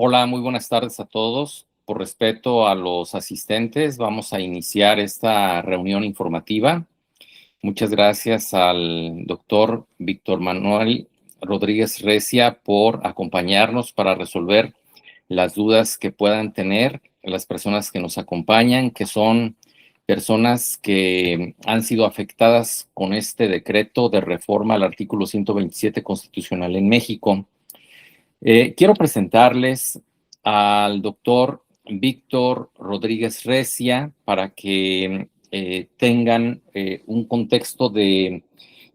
Hola, muy buenas tardes a todos. Por respeto a los asistentes, vamos a iniciar esta reunión informativa. Muchas gracias al doctor Víctor Manuel Rodríguez Recia por acompañarnos para resolver las dudas que puedan tener las personas que nos acompañan, que son personas que han sido afectadas con este decreto de reforma al artículo 127 constitucional en México. Quiero presentarles al doctor Víctor Rodríguez Recia para que tengan un contexto de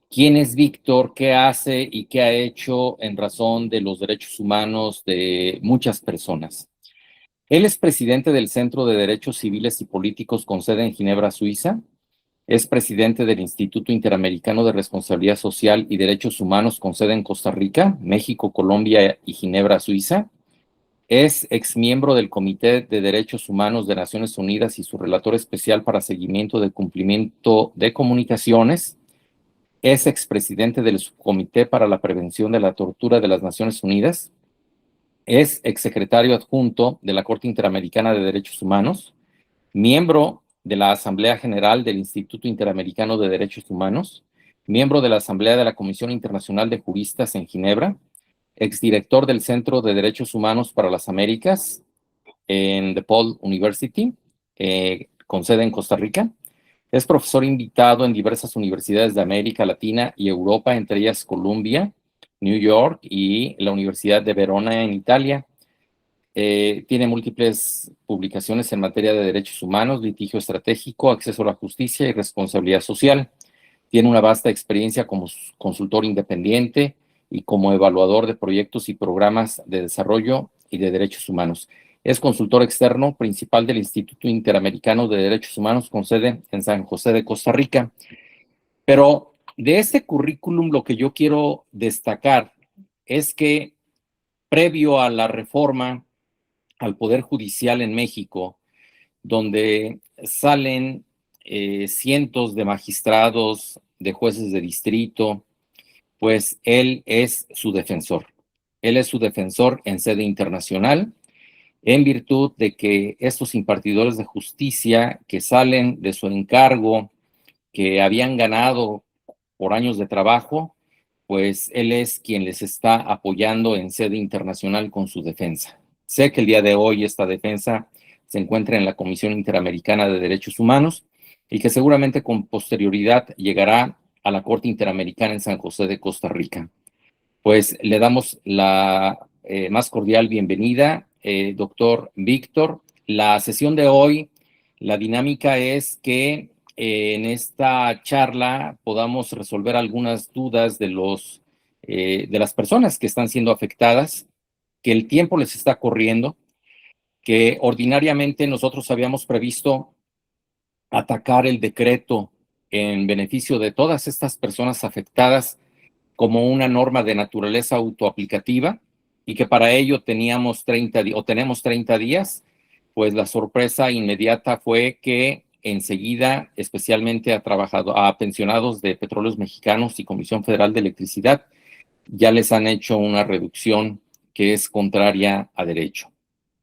quién es Víctor, qué hace y qué ha hecho en razón de los derechos humanos de muchas personas. Él es presidente del Centro de Derechos Civiles y Políticos con sede en Ginebra, Suiza. Es presidente del Instituto Interamericano de Responsabilidad Social y Derechos Humanos con sede en Costa Rica, México, Colombia y Ginebra, Suiza. Es exmiembro del Comité de Derechos Humanos de Naciones Unidas y su relator especial para seguimiento de cumplimiento de comunicaciones. Es expresidente del Subcomité para la Prevención de la Tortura de las Naciones Unidas. Es exsecretario adjunto de la Corte Interamericana de Derechos Humanos, miembro de la Asamblea General del Instituto Interamericano de Derechos Humanos, miembro de la Asamblea de la Comisión Internacional de Juristas en Ginebra, exdirector del Centro de Derechos Humanos para las Américas en DePaul University, con sede en Costa Rica. Es profesor invitado en diversas universidades de América Latina y Europa, entre ellas Columbia, New York y la Universidad de Verona en Italia. Tiene múltiples publicaciones en materia de derechos humanos, litigio estratégico, acceso a la justicia y responsabilidad social. Tiene una vasta experiencia como consultor independiente y como evaluador de proyectos y programas de desarrollo y de derechos humanos. Es consultor externo principal del Instituto Interamericano de Derechos Humanos con sede en San José de Costa Rica. Pero de este currículum lo que yo quiero destacar es que previo a la reforma al Poder Judicial en México, donde salen cientos de magistrados, de jueces de distrito, pues él es su defensor. Él es su defensor en sede internacional, en virtud de que estos impartidores de justicia que salen de su encargo, que habían ganado por años de trabajo, pues él es quien les está apoyando en sede internacional con su defensa. Sé que el día de hoy esta defensa se encuentra en la Comisión Interamericana de Derechos Humanos y que seguramente con posterioridad llegará a la Corte Interamericana en San José de Costa Rica. Pues le damos la más cordial bienvenida, doctor Víctor. La sesión de hoy, la dinámica es que en esta charla podamos resolver algunas dudas de las personas que están siendo afectadas, que el tiempo les está corriendo, que ordinariamente nosotros habíamos previsto atacar el decreto en beneficio de todas estas personas afectadas como una norma de naturaleza autoaplicativa y que para ello tenemos 30 o tenemos 30 días, pues la sorpresa inmediata fue que enseguida, especialmente a pensionados de Petróleos Mexicanos y Comisión Federal de Electricidad, ya les han hecho una reducción que es contraria a derecho.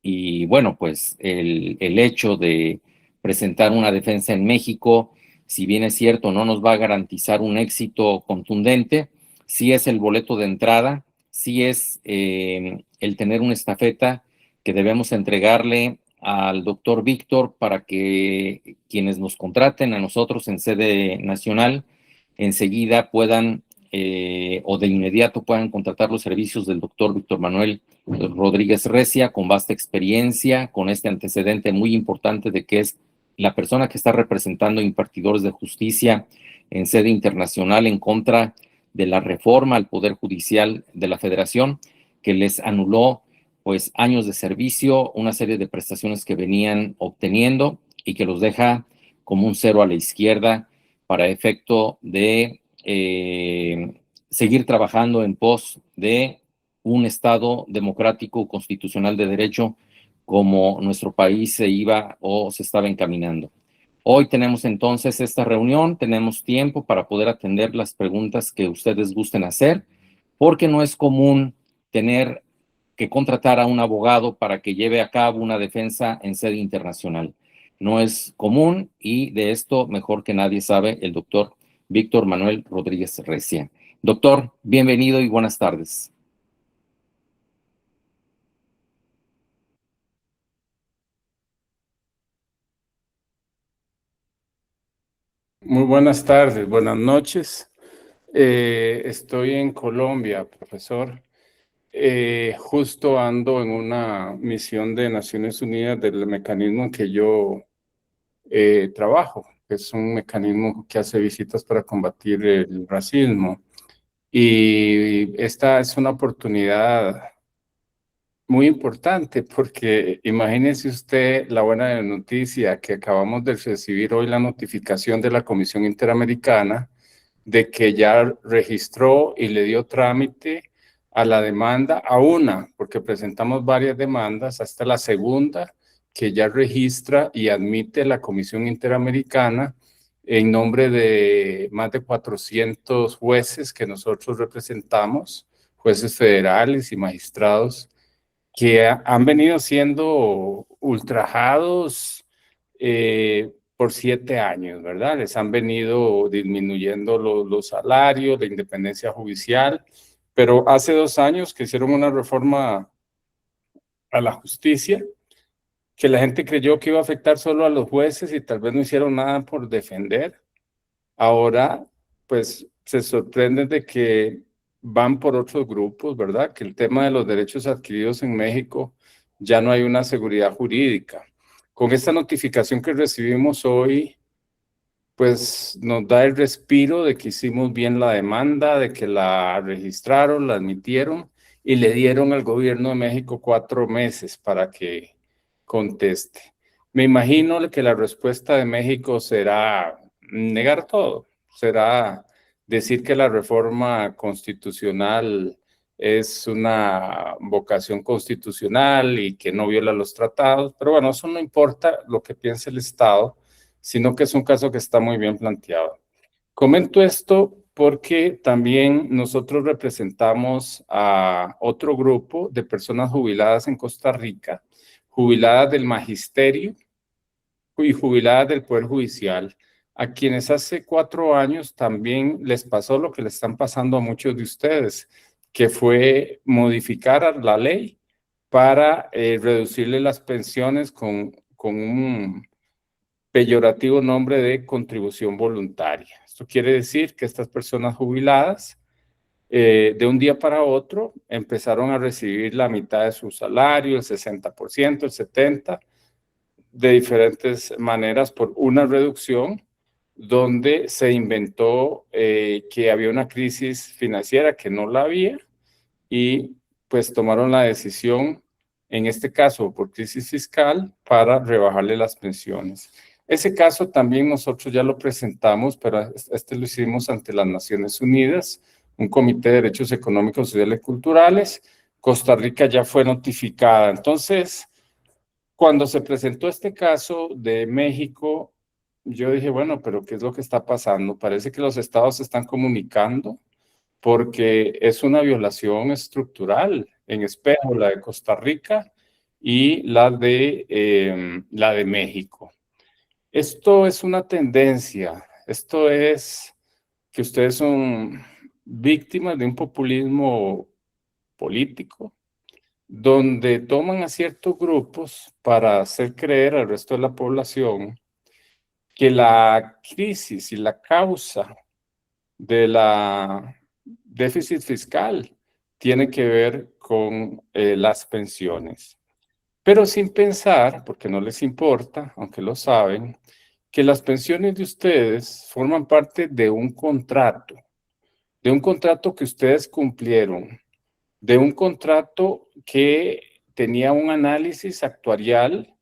Y bueno, pues el hecho de presentar una defensa en México, si bien es cierto, no nos va a garantizar un éxito contundente, sí es el boleto de entrada, sí es el tener una estafeta que debemos entregarle al doctor Víctor para que quienes nos contraten a nosotros en sede nacional enseguida puedan o de inmediato puedan contratar los servicios del doctor Víctor Manuel Rodríguez Recia, con vasta experiencia, con este antecedente muy importante de que es la persona que está representando impartidores de justicia en sede internacional en contra de la reforma al Poder Judicial de la Federación, que les anuló pues años de servicio, una serie de prestaciones que venían obteniendo y que los deja como un cero a la izquierda para efecto de seguir trabajando en pos de un Estado democrático constitucional de derecho como nuestro país se iba o se estaba encaminando. Hoy tenemos entonces esta reunión, tenemos tiempo para poder atender las preguntas que ustedes gusten hacer, porque no es común tener que contratar a un abogado para que lleve a cabo una defensa en sede internacional. No es común y de esto mejor que nadie sabe el doctor Víctor Manuel Rodríguez Recia. Doctor, bienvenido y buenas tardes. Muy buenas tardes, buenas noches. Estoy en Colombia, profesor. Justo ando en una misión de Naciones Unidas del mecanismo en que yo trabajo, que es un mecanismo que hace visitas para combatir el racismo. Y esta es una oportunidad muy importante porque imagínese usted la buena noticia que acabamos de recibir hoy, la notificación de la Comisión Interamericana de que ya registró y le dio trámite a la demanda, a una, porque presentamos varias demandas, hasta la segunda, que ya registra y admite la Comisión Interamericana en nombre de más de 400 jueces que nosotros representamos, jueces federales y magistrados, que han venido siendo ultrajados por 7 años, ¿verdad? Les han venido disminuyendo los salarios, la independencia judicial, pero hace 2 años que hicieron una reforma a la justicia que la gente creyó que iba a afectar solo a los jueces y tal vez no hicieron nada por defender. Ahora, pues se sorprenden de que van por otros grupos, ¿verdad? Que el tema de los derechos adquiridos en México ya no hay una seguridad jurídica. Con esta notificación que recibimos hoy, pues nos da el respiro de que hicimos bien la demanda, de que la registraron, la admitieron y le dieron al gobierno de México 4 meses para que conteste. Me imagino que la respuesta de México será negar todo, será decir que la reforma constitucional es una vocación constitucional y que no viola los tratados, pero bueno, eso no importa lo que piense el Estado, sino que es un caso que está muy bien planteado. Comento esto porque también nosotros representamos a otro grupo de personas jubiladas en Costa Rica, jubiladas del magisterio y jubiladas del Poder Judicial, a quienes hace 4 años también les pasó lo que le están pasando a muchos de ustedes, que fue modificar la ley para reducirle las pensiones con un peyorativo nombre de contribución voluntaria. Esto quiere decir que estas personas jubiladas de un día para otro empezaron a recibir la mitad de su salario, el 60%, el 70%, de diferentes maneras por una reducción donde se inventó que había una crisis financiera que no la había y pues tomaron la decisión, en este caso por crisis fiscal, para rebajarle las pensiones. Ese caso también nosotros ya lo presentamos, pero este lo hicimos ante las Naciones Unidas, un Comité de Derechos Económicos, Sociales y Culturales. Costa Rica ya fue notificada. Entonces, cuando se presentó este caso de México, yo dije, bueno, pero ¿qué es lo que está pasando? Parece que los estados se están comunicando porque es una violación estructural en espejo, la de Costa Rica y la de México. Esto es una tendencia, esto es que ustedes son víctimas de un populismo político, donde toman a ciertos grupos para hacer creer al resto de la población que la crisis y la causa de la déficit fiscal tiene que ver con las pensiones. Pero sin pensar, porque no les importa, aunque lo saben, que las pensiones de ustedes forman parte de un contrato que ustedes cumplieron, de un contrato que tenía un análisis actuarial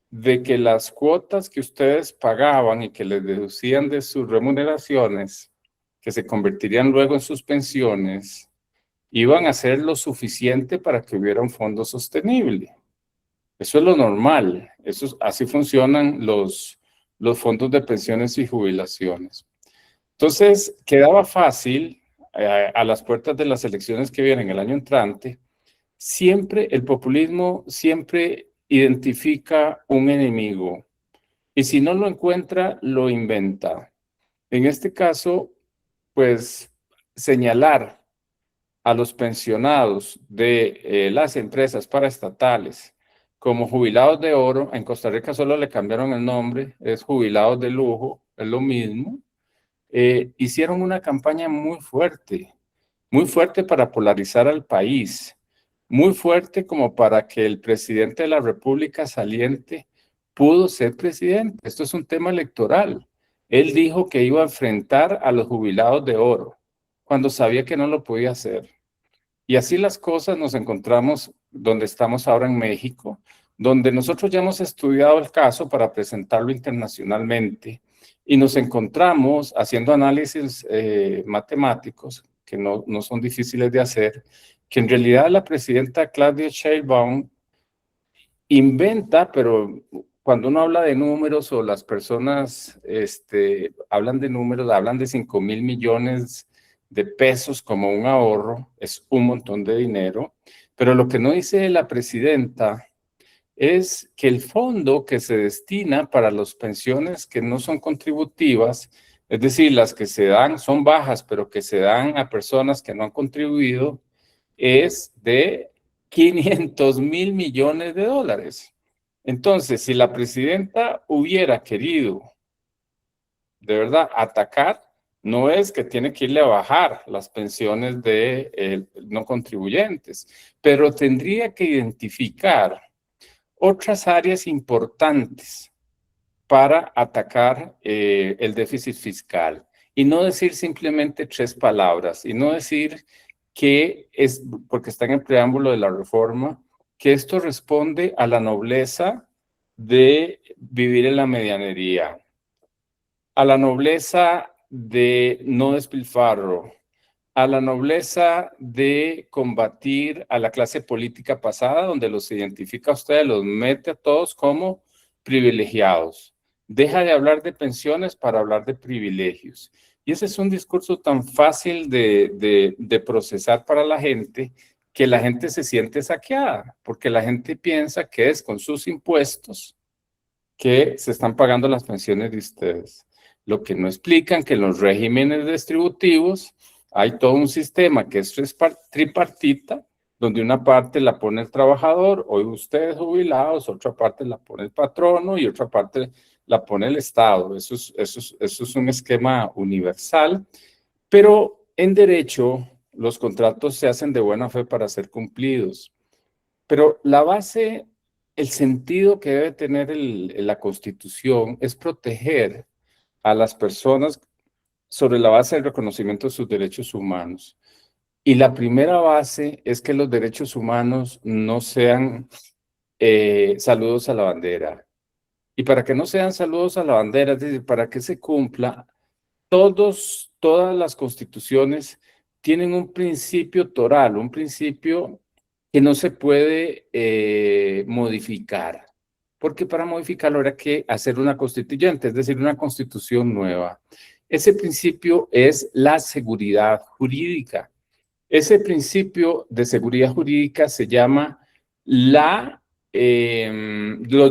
de que las cuotas que ustedes pagaban y que les deducían de sus remuneraciones, que se convertirían luego en sus pensiones, iban a ser lo suficiente para que hubiera un fondo sostenible. Eso es lo normal, así funcionan los fondos de pensiones y jubilaciones. Entonces, quedaba fácil a las puertas de las elecciones que vienen el año entrante Siempre, el populismo siempre identifica un enemigo y si no lo encuentra, lo inventa. En este caso, pues señalar a los pensionados de las empresas paraestatales como jubilados de oro, en Costa Rica solo le cambiaron el nombre, es jubilados de lujo, es lo mismo, hicieron una campaña muy fuerte para polarizar al país, muy fuerte como para que el presidente de la República saliente pudo ser presidente. Esto es un tema electoral. Él dijo que iba a enfrentar a los jubilados de oro, cuando sabía que no lo podía hacer. Y así las cosas nos encontramos donde estamos ahora en México, donde nosotros ya hemos estudiado el caso para presentarlo internacionalmente y nos encontramos haciendo análisis matemáticos que no son difíciles de hacer, que en realidad la presidenta Claudia Sheinbaum inventa, pero cuando uno habla de números o las personas hablan de números, hablan de 5.000 millones de pesos como un ahorro, es un montón de dinero, pero lo que no dice la presidenta es que el fondo que se destina para las pensiones que no son contributivas, es decir, las que se dan son bajas, pero que se dan a personas que no han contribuido, es de 500.000 millones de dólares. Entonces, si la presidenta hubiera querido de verdad atacar, no es que tiene que irle a bajar las pensiones de no contribuyentes, pero tendría que identificar otras áreas importantes para atacar el déficit fiscal y no decir simplemente 3 palabras y no decir que es, porque está en el preámbulo de la reforma, que esto responde a la nobleza de vivir en la medianería, a la nobleza de no despilfarro, a la nobleza de combatir a la clase política pasada, donde los identifica a ustedes, los mete a todos como privilegiados. Deja de hablar de pensiones para hablar de privilegios. Y ese es un discurso tan fácil de procesar para la gente que la gente se siente saqueada, porque la gente piensa que es con sus impuestos que se están pagando las pensiones de ustedes. Lo que no explican que en los regímenes distributivos hay todo un sistema que es tripartita, donde una parte la pone el trabajador, hoy ustedes jubilados, otra parte la pone el patrono y otra parte la pone el Estado. Eso es un esquema universal, pero en derecho los contratos se hacen de buena fe para ser cumplidos. Pero la base, el sentido que debe tener la Constitución es proteger a las personas sobre la base del reconocimiento de sus derechos humanos. Y la primera base es que los derechos humanos no sean saludos a la bandera. Y para que no sean saludos a la bandera, es decir, para que se cumpla, todas las constituciones tienen un principio toral, un principio que no se puede modificar, porque para modificarlo habrá que hacer una constituyente, es decir, una constitución nueva. Ese principio es la seguridad jurídica. Ese principio de seguridad jurídica se llama los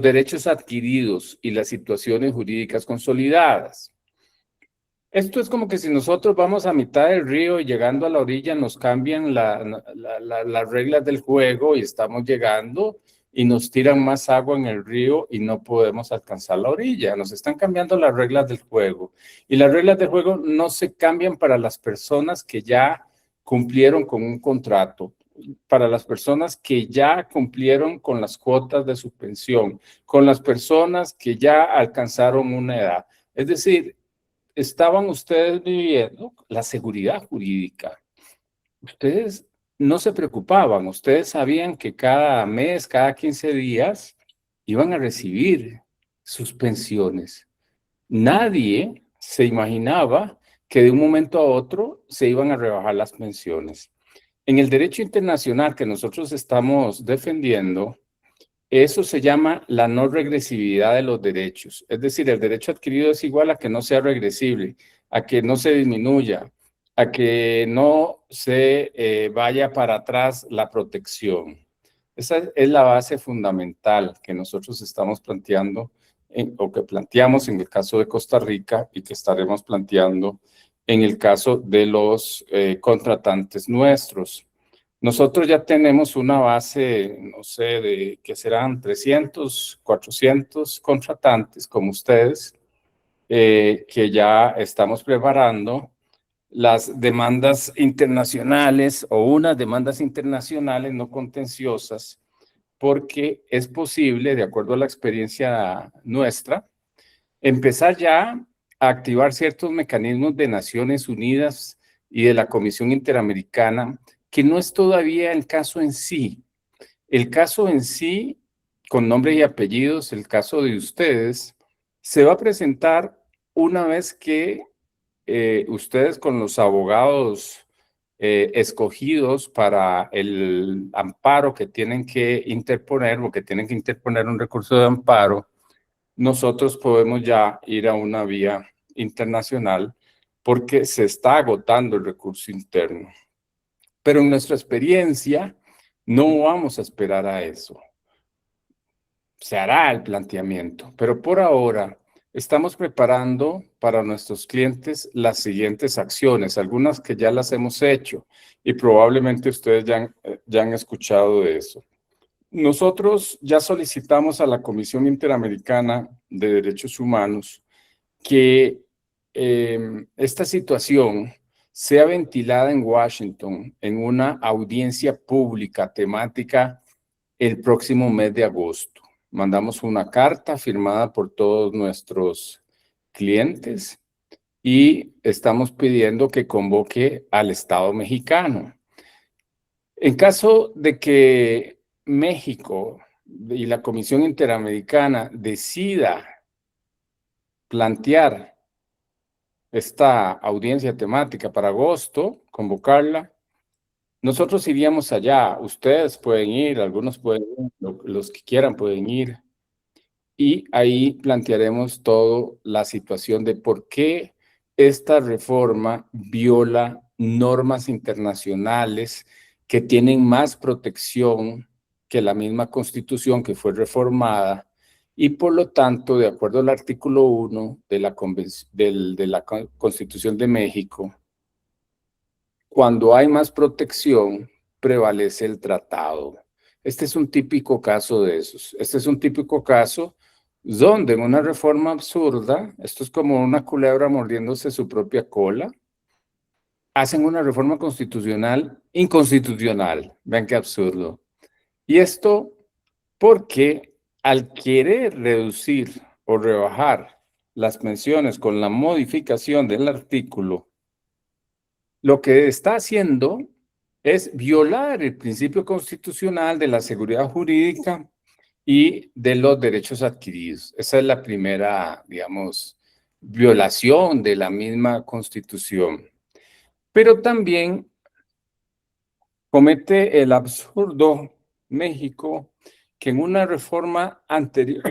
derechos adquiridos y las situaciones jurídicas consolidadas. Esto es como que si nosotros vamos a mitad del río y llegando a la orilla nos cambian las reglas del juego y estamos llegando y nos tiran más agua en el río y no podemos alcanzar la orilla. Nos están cambiando las reglas del juego. Y las reglas del juego no se cambian para las personas que ya cumplieron con un contrato, para las personas que ya cumplieron con las cuotas de su pensión, con las personas que ya alcanzaron una edad. Es decir, estaban ustedes viviendo la seguridad jurídica. Ustedes no se preocupaban, ustedes sabían que cada mes, cada 15 días, iban a recibir sus pensiones. Nadie se imaginaba que de un momento a otro se iban a rebajar las pensiones. En el derecho internacional que nosotros estamos defendiendo, eso se llama la no regresividad de los derechos. Es decir, el derecho adquirido es igual a que no sea regresible, a que no se disminuya, a que no se vaya para atrás la protección. Esa es la base fundamental que nosotros estamos planteando o que planteamos en el caso de Costa Rica y que estaremos planteando en el caso de los contratantes nuestros. Nosotros ya tenemos una base, no sé, de que serán 300, 400 contratantes como ustedes, que ya estamos preparando las demandas internacionales o unas demandas internacionales no contenciosas, porque es posible, de acuerdo a la experiencia nuestra, empezar ya a activar ciertos mecanismos de Naciones Unidas y de la Comisión Interamericana, que no es todavía el caso en sí. El caso en sí, con nombre y apellidos, el caso de ustedes, se va a presentar una vez que ustedes con los abogados escogidos para el amparo que tienen que interponer o que tienen que interponer un recurso de amparo, nosotros podemos ya ir a una vía internacional porque se está agotando el recurso interno. Pero en nuestra experiencia no vamos a esperar a eso. Se hará el planteamiento, pero por ahora estamos preparando para nuestros clientes las siguientes acciones, algunas que ya las hemos hecho y probablemente ustedes ya han escuchado de eso. Nosotros ya solicitamos a la Comisión Interamericana de Derechos Humanos que esta situación sea ventilada en Washington en una audiencia pública temática el próximo mes de agosto. Mandamos una carta firmada por todos nuestros clientes y estamos pidiendo que convoque al Estado mexicano. En caso de que México y la Comisión Interamericana decida plantear esta audiencia temática para agosto, convocarla, nosotros iríamos allá. Ustedes pueden ir, algunos pueden ir, los que quieran pueden ir. Y ahí plantearemos toda la situación de por qué esta reforma viola normas internacionales que tienen más protección que la misma Constitución que fue reformada y por lo tanto, de acuerdo al artículo 1 de la Constitución de México, cuando hay más protección, prevalece el tratado. Este es un típico caso de esos. Este es un típico caso donde en una reforma absurda, esto es como una culebra mordiéndose su propia cola, hacen una reforma constitucional inconstitucional. Vean qué absurdo. Y esto porque al querer reducir o rebajar las pensiones con la modificación del artículo, lo que está haciendo es violar el principio constitucional de la seguridad jurídica y de los derechos adquiridos. Esa es la primera, digamos, violación de la misma Constitución. Pero también comete el absurdo México que en una reforma anterior,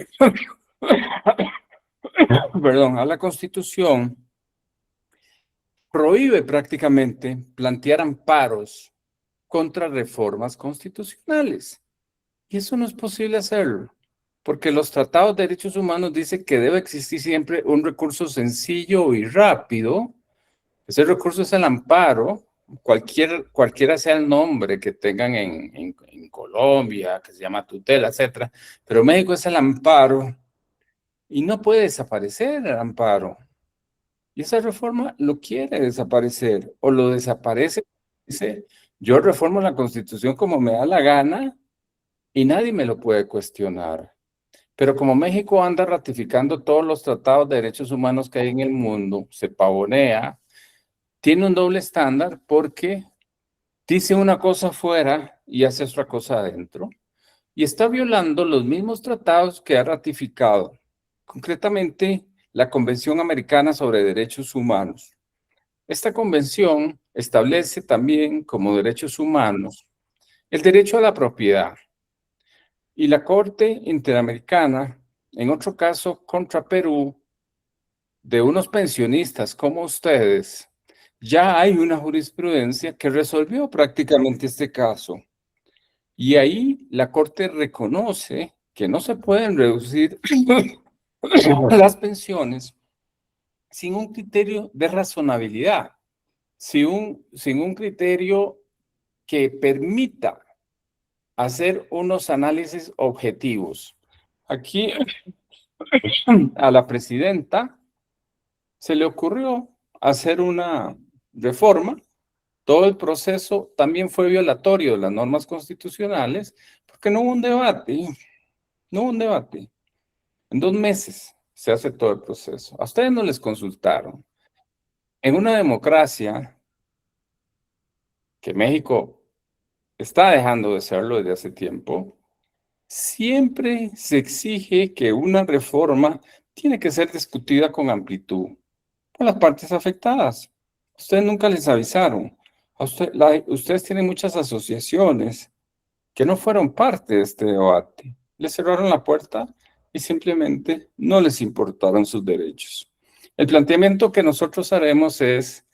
perdón, a la Constitución, prohíbe prácticamente plantear amparos contra reformas constitucionales. Y eso no es posible hacerlo, porque los tratados de derechos humanos dicen que debe existir siempre un recurso sencillo y rápido. Ese recurso es el amparo, cualquiera sea el nombre que tengan en Colombia, que se llama tutela, etcétera. Pero México es el amparo y no puede desaparecer el amparo. Y esa reforma lo quiere desaparecer o lo desaparece. Dice, yo reformo la Constitución como me da la gana y nadie me lo puede cuestionar. Pero como México anda ratificando todos los tratados de derechos humanos que hay en el mundo, se pavonea, tiene un doble estándar porque dice una cosa afuera y hace otra cosa adentro. Y está violando los mismos tratados que ha ratificado, concretamente la Convención Americana sobre Derechos Humanos. Esta convención establece también como derechos humanos el derecho a la propiedad. Y la Corte Interamericana, en otro caso contra Perú, de unos pensionistas como ustedes, ya hay una jurisprudencia que resolvió prácticamente este caso. Y ahí la Corte reconoce que no se pueden reducir las pensiones sin un criterio de razonabilidad, sin un criterio que permita hacer unos análisis objetivos. Aquí a la presidenta se le ocurrió hacer una reforma. Todo el proceso también fue violatorio de las normas constitucionales porque no hubo un debate, no hubo un debate. En 2 meses se hace todo el proceso. A ustedes no les consultaron. En una democracia que México está dejando de serlo desde hace tiempo, siempre se exige que una reforma tiene que ser discutida con amplitud por las partes afectadas. Ustedes nunca les avisaron. Ustedes tienen muchas asociaciones que no fueron parte de este debate. Les cerraron la puerta y simplemente no les importaron sus derechos. El planteamiento que nosotros haremos es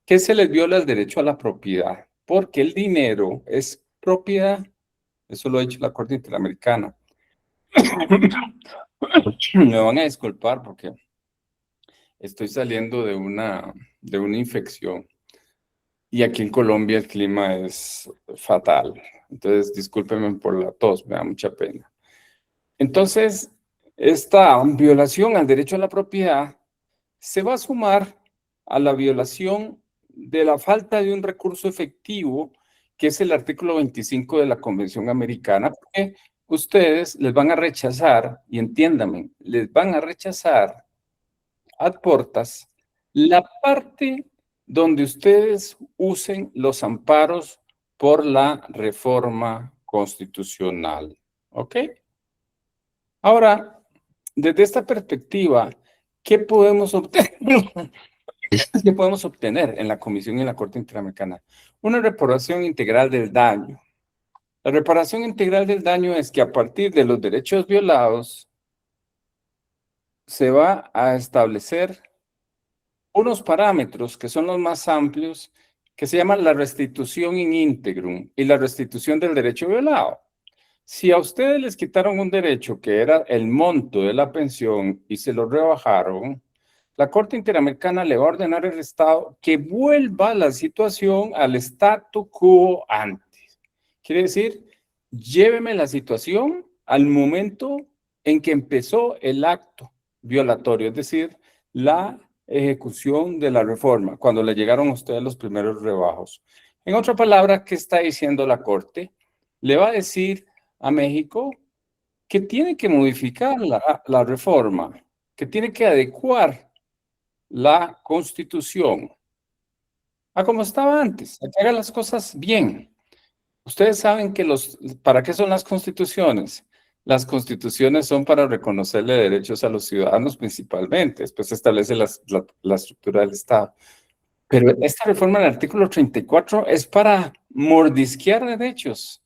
que se les viola el derecho a la propiedad, porque el dinero es propiedad. Eso lo ha dicho la Corte Interamericana. Me van a disculpar porque estoy saliendo de una infección y aquí en Colombia el clima es fatal. Entonces, discúlpenme por la tos, me da mucha pena. Entonces, esta violación al derecho a la propiedad se va a sumar a la violación de la falta de un recurso efectivo, que es el artículo 25 de la Convención Americana, porque ustedes les van a rechazar, y entiéndame, les van a rechazar ad portas la parte donde ustedes usen los amparos por la reforma constitucional. ¿Ok? Ahora, desde esta perspectiva, ¿qué podemos obtener? ¿Qué podemos obtener en la Comisión y en la Corte Interamericana? Una reparación integral del daño. La reparación integral del daño es que a partir de los derechos violados se va a establecer unos parámetros que son los más amplios, que se llaman la restitución in integrum y la restitución del derecho violado. Si a ustedes les quitaron un derecho que era el monto de la pensión y se lo rebajaron, la Corte Interamericana le va a ordenar al Estado que vuelva la situación al statu quo antes. Quiere decir, lléveme la situación al momento en que empezó el acto violatorio, es decir, la ejecución de la reforma, cuando le llegaron a ustedes los primeros rebajos. En otra palabra, ¿qué está diciendo la Corte? Le va a decir a México que tiene que modificar la reforma, que tiene que adecuar la Constitución a como estaba antes, a que haga las cosas bien. Ustedes saben que ¿para qué son las constituciones? Las constituciones son para reconocerle derechos a los ciudadanos principalmente, después se establece la estructura del Estado. Pero esta reforma del artículo 34 es para mordisquear derechos,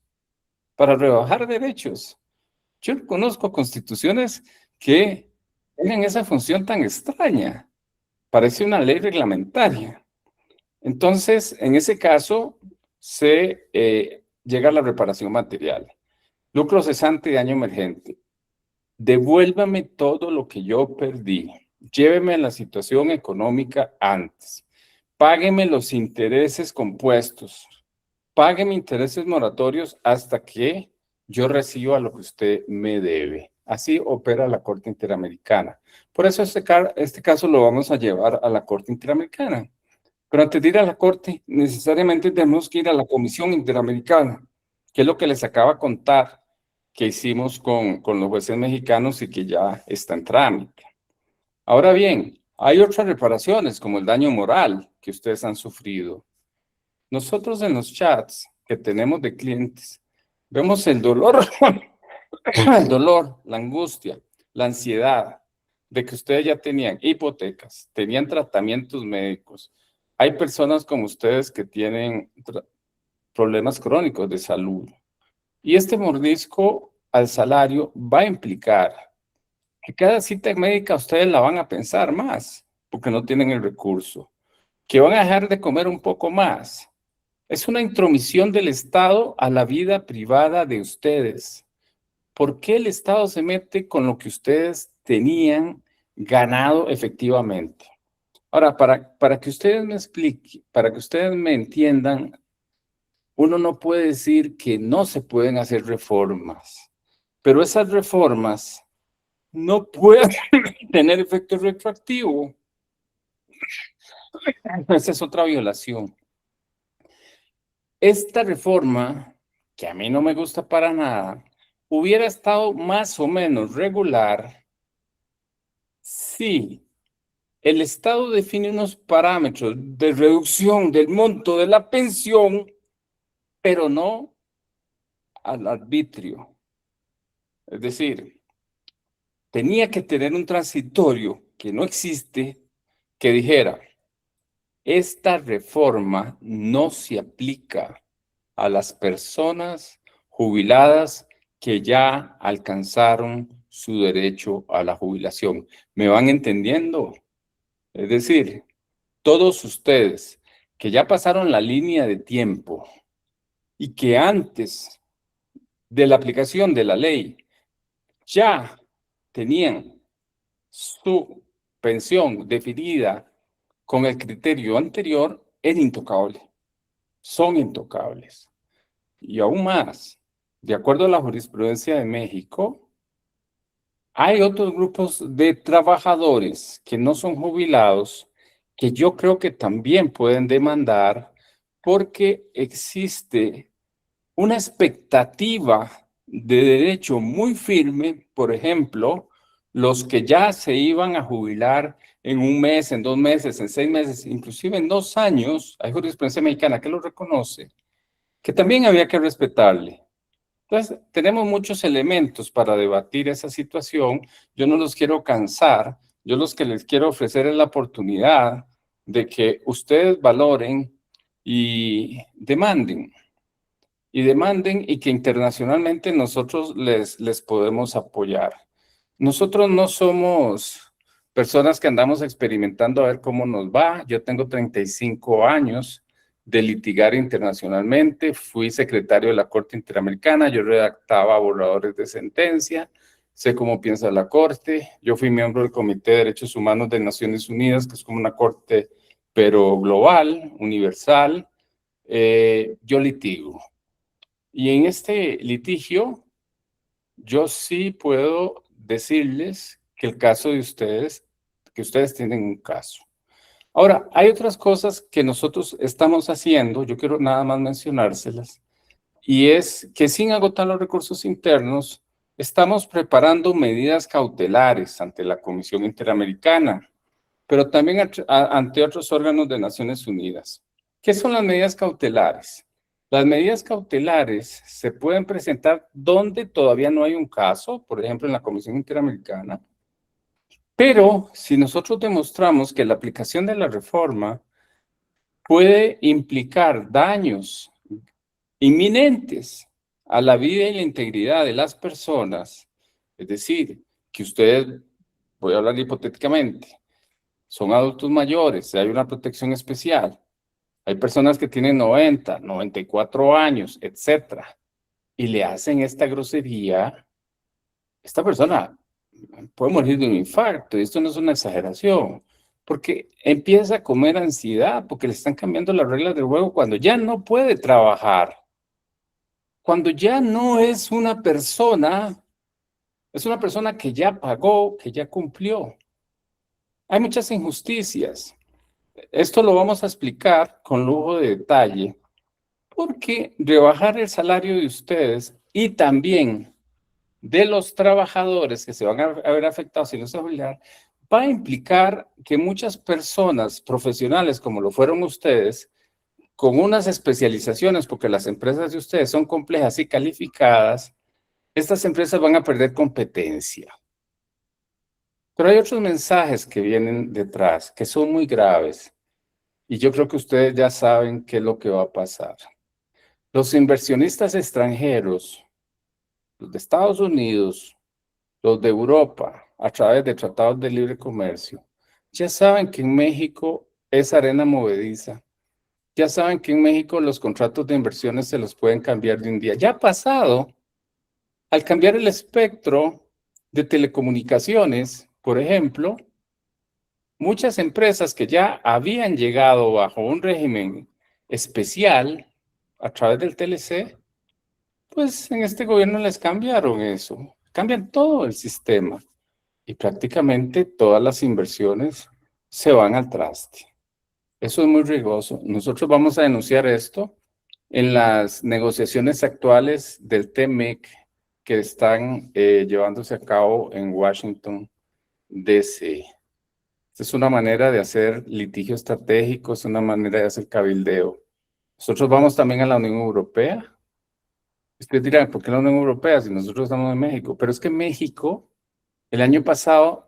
para rebajar derechos. Yo no conozco constituciones que tengan esa función tan extraña. Parece una ley reglamentaria. Entonces, en ese caso, se llega a la reparación material. Lucro cesante y daño emergente. Devuélvame todo lo que yo perdí. Lléveme a la situación económica antes. Págueme los intereses compuestos. Págueme intereses moratorios hasta que yo reciba lo que usted me debe. Así opera la Corte Interamericana. Por eso este caso lo vamos a llevar a la Corte Interamericana. Pero antes de ir a la Corte, necesariamente tenemos que ir a la Comisión Interamericana, que es lo que les acaba de contar que hicimos con los jueces mexicanos y que ya está en trámite. Ahora bien, hay otras reparaciones, como el daño moral que ustedes han sufrido. Nosotros en los chats que tenemos de clientes, vemos el dolor, el dolor, la angustia, la ansiedad de que ustedes ya tenían hipotecas, tenían tratamientos médicos. Hay personas como ustedes que tienen problemas crónicos de salud. Y este mordisco al salario va a implicar que cada cita médica ustedes la van a pensar más, porque no tienen el recurso. que van a dejar de comer un poco más. Es una intromisión del Estado a la vida privada de ustedes. ¿Por qué el Estado se mete con lo que ustedes tenían ganado efectivamente? Ahora, para que ustedes me expliquen, para que ustedes me entiendan, uno no puede decir que no se pueden hacer reformas, pero esas reformas no pueden tener efecto retroactivo. Esa es otra violación. Esta reforma, que a mí no me gusta para nada, hubiera estado más o menos regular si el Estado define unos parámetros de reducción del monto de la pensión, pero no al arbitrio. Es decir, tenía que tener un transitorio que no existe, que dijera, esta reforma no se aplica a las personas jubiladas que ya alcanzaron su derecho a la jubilación. ¿Me van entendiendo? Es decir, todos ustedes que ya pasaron la línea de tiempo y que antes de la aplicación de la ley ya tenían su pensión definida con el criterio anterior, es intocable. Son intocables. Y aún más, de acuerdo a la jurisprudencia de México, hay otros grupos de trabajadores que no son jubilados que yo creo que también pueden demandar porque existe una expectativa de derecho muy firme, por ejemplo, los que ya se iban a jubilar en un mes, en 2 meses, en 6 meses, inclusive en 2 años, hay jurisprudencia mexicana que lo reconoce, que también había que respetarle. Entonces, tenemos muchos elementos para debatir esa situación. Yo no los quiero cansar. Yo los que les quiero ofrecer es la oportunidad de que ustedes valoren y demanden. Y que internacionalmente nosotros les podemos apoyar. Nosotros no somos personas que andamos experimentando a ver cómo nos va. Yo tengo 35 años de litigar internacionalmente. Fui secretario de la Corte Interamericana. Yo redactaba borradores de sentencia. Sé cómo piensa la Corte. Yo fui miembro del Comité de Derechos Humanos de Naciones Unidas, que es como una corte, pero global, universal. Yo litigo. Y en este litigio, yo sí puedo decirles que el caso de ustedes, que ustedes tienen un caso. Ahora, hay otras cosas que nosotros estamos haciendo, yo quiero nada más mencionárselas, y es que sin agotar los recursos internos, estamos preparando medidas cautelares ante la Comisión Interamericana, pero también ante otros órganos de Naciones Unidas. ¿Qué son las medidas cautelares? Las medidas cautelares se pueden presentar donde todavía no hay un caso, por ejemplo, en la Comisión Interamericana, pero si nosotros demostramos que la aplicación de la reforma puede implicar daños inminentes a la vida y la integridad de las personas, es decir, que ustedes, voy a hablar hipotéticamente, son adultos mayores, hay una protección especial, hay personas que tienen 90, 94 años, etcétera, y le hacen esta grosería, esta persona puede morir de un infarto, y esto no es una exageración, porque empieza a comer ansiedad, porque le están cambiando las reglas del juego cuando ya no puede trabajar, cuando ya no es una persona que ya pagó, que ya cumplió. Hay muchas injusticias. Esto lo vamos a explicar con lujo de detalle, porque rebajar el salario de ustedes y también de los trabajadores que se van a ver afectados si no se jubilan, va a implicar que muchas personas profesionales, como lo fueron ustedes, con unas especializaciones, porque las empresas de ustedes son complejas y calificadas, estas empresas van a perder competencia. Pero hay otros mensajes que vienen detrás, que son muy graves, y yo creo que ustedes ya saben qué es lo que va a pasar. Los inversionistas extranjeros, los de Estados Unidos, los de Europa, a través de tratados de libre comercio, ya saben que en México es arena movediza. Ya saben que en México los contratos de inversiones se los pueden cambiar de un día. Ya ha pasado. Al cambiar el espectro de telecomunicaciones, por ejemplo, muchas empresas que ya habían llegado bajo un régimen especial a través del TLC, pues en este gobierno les cambiaron eso. Cambian todo el sistema y prácticamente todas las inversiones se van al traste. Eso es muy riesgoso. Nosotros vamos a denunciar esto en las negociaciones actuales del TMEC que están llevándose a cabo en Washington, D.C. Esta es una manera de hacer litigio estratégico, es una manera de hacer cabildeo. Nosotros vamos también a la Unión Europea. Ustedes dirán, ¿por qué la Unión Europea si nosotros estamos en México? Pero es que México, el año pasado,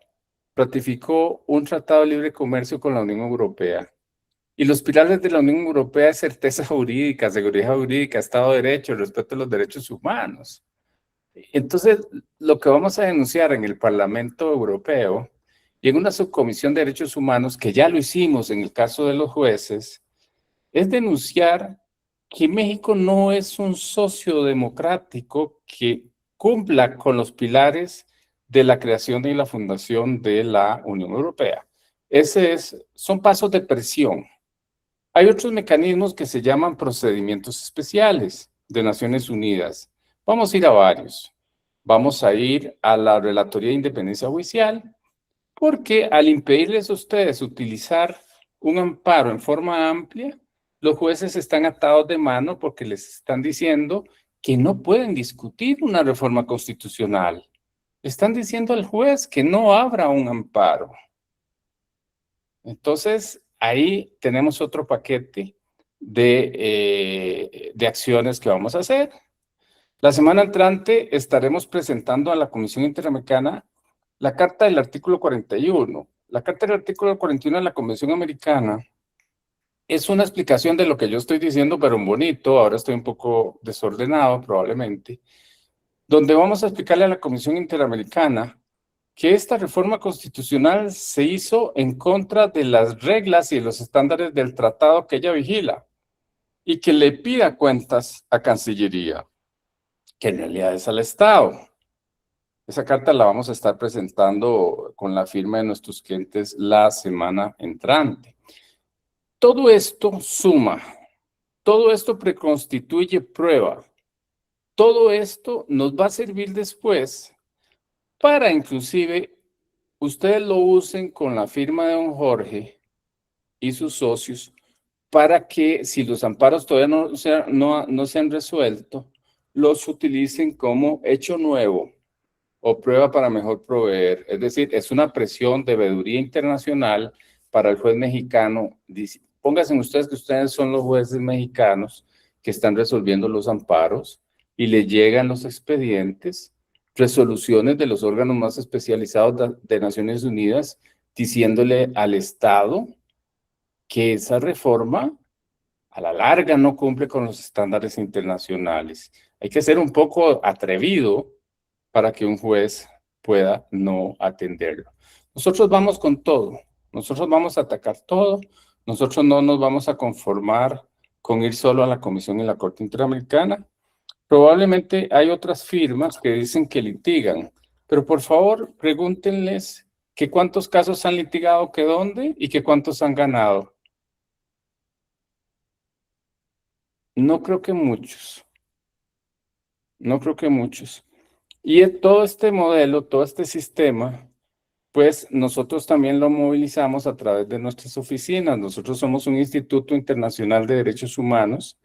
ratificó un tratado de libre comercio con la Unión Europea. Y los pilares de la Unión Europea es certeza jurídica, seguridad jurídica, Estado de Derecho, respeto a los derechos humanos. Entonces, lo que vamos a denunciar en el Parlamento Europeo y en una subcomisión de derechos humanos, que ya lo hicimos en el caso de los jueces, es denunciar que México no es un socio democrático que cumpla con los pilares de la creación y la fundación de la Unión Europea. Son pasos de presión. Hay otros mecanismos que se llaman procedimientos especiales de Naciones Unidas. Vamos a ir a varios. Vamos a ir a la Relatoría de Independencia Judicial, porque al impedirles a ustedes utilizar un amparo en forma amplia, los jueces están atados de mano porque les están diciendo que no pueden discutir una reforma constitucional. Están diciendo al juez que no abra un amparo. Entonces, ahí tenemos otro paquete de acciones que vamos a hacer. La semana entrante estaremos presentando a la Comisión Interamericana la Carta del Artículo 41. La Carta del Artículo 41 de la Convención Americana es una explicación de lo que yo estoy diciendo, pero en bonito. Ahora estoy un poco desordenado, probablemente, donde vamos a explicarle a la Comisión Interamericana que esta reforma constitucional se hizo en contra de las reglas y los estándares del tratado que ella vigila y que le pida cuentas a Cancillería, que en realidad es al Estado. Esa carta la vamos a estar presentando con la firma de nuestros clientes la semana entrante. Todo esto suma, todo esto preconstituye prueba, todo esto nos va a servir después para inclusive ustedes lo usen con la firma de don Jorge y sus socios para que si los amparos todavía no se han resuelto, los utilicen como hecho nuevo o prueba para mejor proveer. Es decir, es una presión de veeduría internacional para el juez mexicano. Pónganse ustedes que ustedes son los jueces mexicanos que están resolviendo los amparos y les llegan los expedientes, resoluciones de los órganos más especializados de Naciones Unidas diciéndole al Estado que esa reforma a la larga no cumple con los estándares internacionales. Hay que ser un poco atrevido para que un juez pueda no atenderlo. Nosotros vamos con todo, nosotros vamos a atacar todo, nosotros no nos vamos a conformar con ir solo a la Comisión y la Corte Interamericana. Probablemente hay otras firmas que dicen que litigan, pero por favor pregúntenles que cuántos casos han litigado, que dónde y que cuántos han ganado. No creo que muchos, no creo que muchos. Y todo este modelo, todo este sistema, pues nosotros también lo movilizamos a través de nuestras oficinas. Nosotros somos un Instituto Internacional de Derechos Humanos.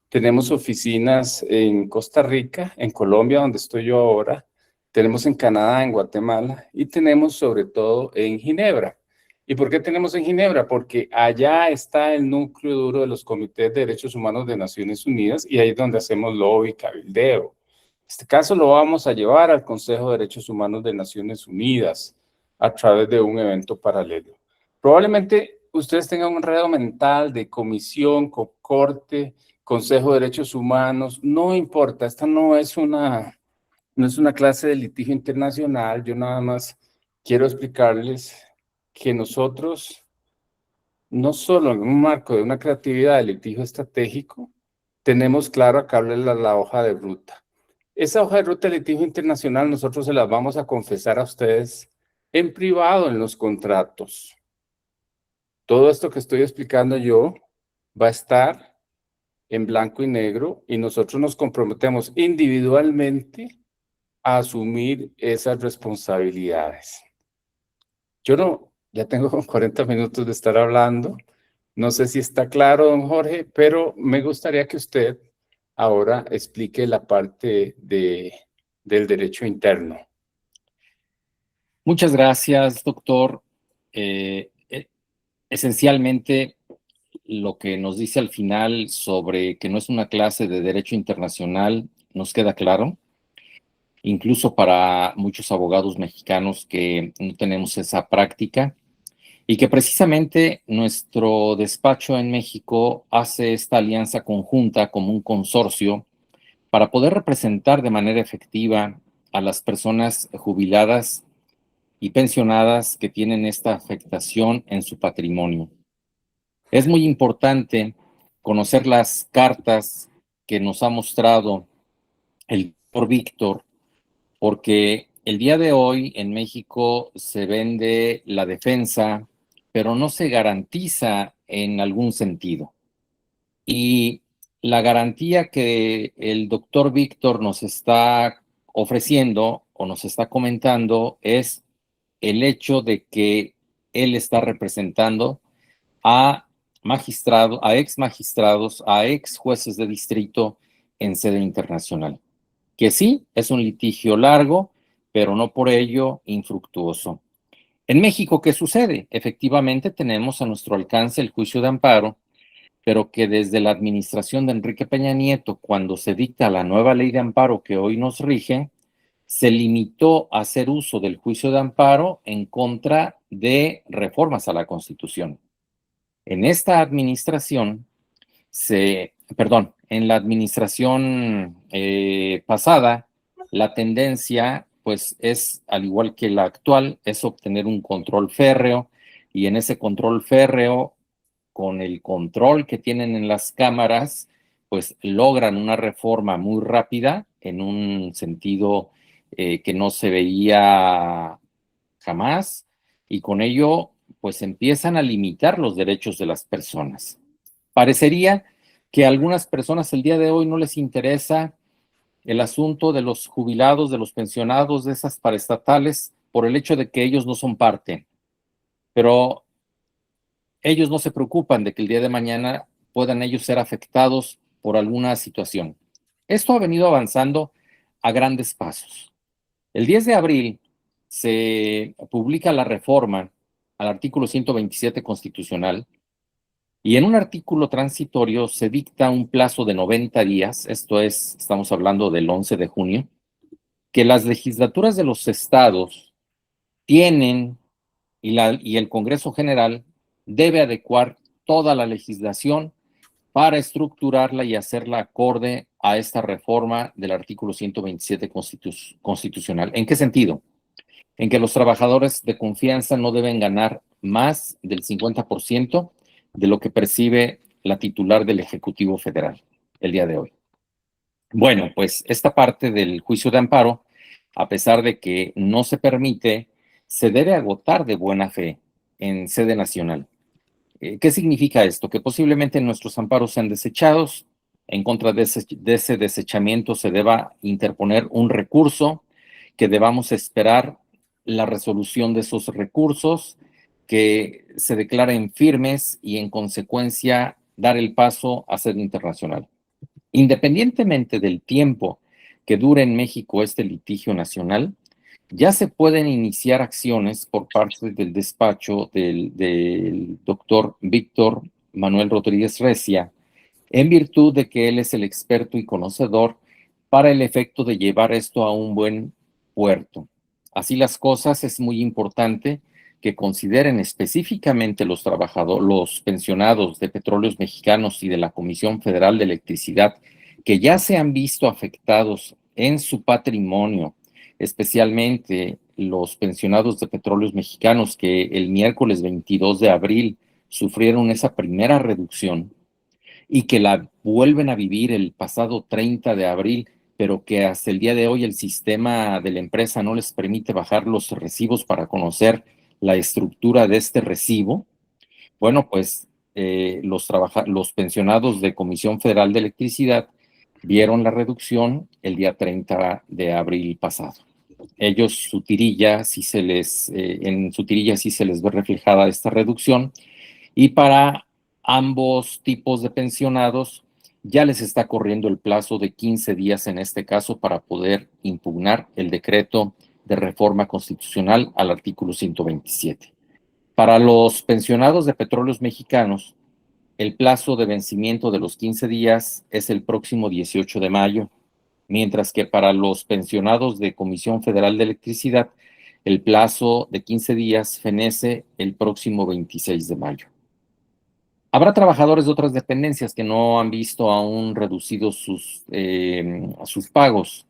Tenemos oficinas en Costa Rica, en Colombia, donde estoy yo ahora. Tenemos en Canadá, en Guatemala y tenemos sobre todo en Ginebra. ¿Y por qué tenemos en Ginebra? Porque allá está el núcleo duro de los comités de derechos humanos de Naciones Unidas y ahí es donde hacemos lobby, cabildeo. Este caso lo vamos a llevar al Consejo de Derechos Humanos de Naciones Unidas a través de un evento paralelo. Probablemente ustedes tengan un enredo mental de comisión, corte, Consejo de Derechos Humanos, no importa, esta no es una clase de litigio internacional, yo nada más quiero explicarles que nosotros no solo en un marco de una creatividad de litigio estratégico, tenemos claro acá la hoja de ruta. Esa hoja de ruta de litigio internacional nosotros se las vamos a confesar a ustedes en privado en los contratos. Todo esto que estoy explicando yo va a estar en blanco y negro y nosotros nos comprometemos individualmente a asumir esas responsabilidades. Yo no, ya tengo 40 minutos de estar hablando. No sé si está claro, don Jorge, pero me gustaría que usted ahora explique la parte del derecho interno. Muchas gracias, doctor. Esencialmente, lo que nos dice al final sobre que no es una clase de derecho internacional nos queda claro, incluso para muchos abogados mexicanos que no tenemos esa práctica y que precisamente nuestro despacho en México hace esta alianza conjunta como un consorcio para poder representar de manera efectiva a las personas jubiladas y pensionadas que tienen esta afectación en su patrimonio. Es muy importante conocer las cartas que nos ha mostrado el doctor Víctor, porque el día de hoy en México se vende la defensa, pero no se garantiza en algún sentido. Y la garantía que el doctor Víctor nos está ofreciendo o nos está comentando es el hecho de que él está representando a magistrados, a ex magistrados, a ex jueces de distrito en sede internacional. Que sí, es un litigio largo, pero no por ello infructuoso. En México, ¿qué sucede? Efectivamente, tenemos a nuestro alcance el juicio de amparo, pero que desde la administración de Enrique Peña Nieto, cuando se dicta la nueva ley de amparo que hoy nos rige, se limitó a hacer uso del juicio de amparo en contra de reformas a la Constitución. En esta administración, en la administración pasada, la tendencia, pues es, al igual que la actual, es obtener un control férreo, y en ese control férreo, con el control que tienen en las cámaras, pues logran una reforma muy rápida en un sentido que no se veía jamás, y con ello pues empiezan a limitar los derechos de las personas. Parecería que a algunas personas el día de hoy no les interesa el asunto de los jubilados, de los pensionados, de esas paraestatales, por el hecho de que ellos no son parte, pero ellos no se preocupan de que el día de mañana puedan ellos ser afectados por alguna situación. Esto ha venido avanzando a grandes pasos. El 10 de abril se publica la reforma al artículo 127 constitucional, y en un artículo transitorio se dicta un plazo de 90 días, esto es, estamos hablando del 11 de junio, que las legislaturas de los estados tienen y el Congreso General debe adecuar toda la legislación para estructurarla y hacerla acorde a esta reforma del artículo 127 constitucional. ¿En qué sentido? En que los trabajadores de confianza no deben ganar más del 50% de lo que percibe la titular del Ejecutivo Federal el día de hoy. Bueno, pues esta parte del juicio de amparo, a pesar de que no se permite, se debe agotar de buena fe en sede nacional. ¿Qué significa esto? Que posiblemente nuestros amparos sean desechados. En contra de ese desechamiento se deba interponer un recurso, que debamos esperar la resolución de esos recursos, que se declaren firmes y en consecuencia dar el paso a sede internacional. Independientemente del tiempo que dure en México este litigio nacional, ya se pueden iniciar acciones por parte del despacho del doctor Víctor Manuel Rodríguez Recia, en virtud de que él es el experto y conocedor para el efecto de llevar esto a un buen puerto. Así las cosas, es muy importante que consideren específicamente los trabajadores, los pensionados de Petróleos Mexicanos y de la Comisión Federal de Electricidad, que ya se han visto afectados en su patrimonio, especialmente los pensionados de Petróleos Mexicanos, que el miércoles 22 de abril sufrieron esa primera reducción y que la vuelven a vivir el pasado 30 de abril, pero que hasta el día de hoy el sistema de la empresa no les permite bajar los recibos para conocer la estructura de este recibo, bueno, pues los pensionados de Comisión Federal de Electricidad vieron la reducción el día 30 de abril pasado. Ellos, su tirilla, en su tirilla sí se les ve reflejada esta reducción, y para ambos tipos de pensionados ya les está corriendo el plazo de 15 días en este caso para poder impugnar el decreto de reforma constitucional al artículo 127. Para los pensionados de Petróleos Mexicanos, el plazo de vencimiento de los 15 días es el próximo 18 de mayo, mientras que para los pensionados de Comisión Federal de Electricidad, el plazo de 15 días fenece el próximo 26 de mayo. Habrá trabajadores de otras dependencias que no han visto aún reducidos sus pagos.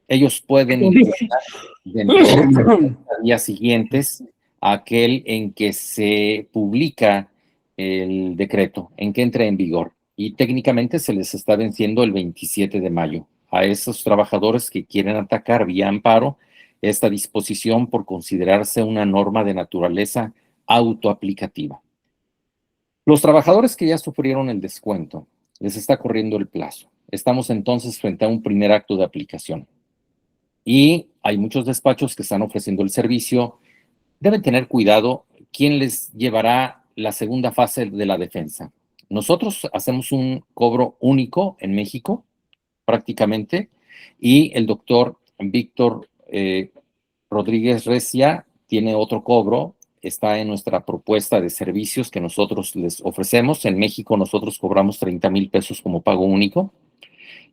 Ellos pueden impugnar dentro de los días siguientes a aquel en que se publica el decreto, en que entre en vigor. Y técnicamente se les está venciendo el 27 de mayo. A esos trabajadores que quieren atacar vía amparo esta disposición por considerarse una norma de naturaleza autoaplicativa. Los trabajadores que ya sufrieron el descuento, les está corriendo el plazo. Estamos entonces frente a un primer acto de aplicación. Y hay muchos despachos que están ofreciendo el servicio. Deben tener cuidado quién les llevará la segunda fase de la defensa. Nosotros hacemos un cobro único en México, prácticamente, y el doctor Víctor Rodríguez Recia tiene otro cobro, está en nuestra propuesta de servicios que nosotros les ofrecemos. En México nosotros cobramos 30,000 pesos como pago único,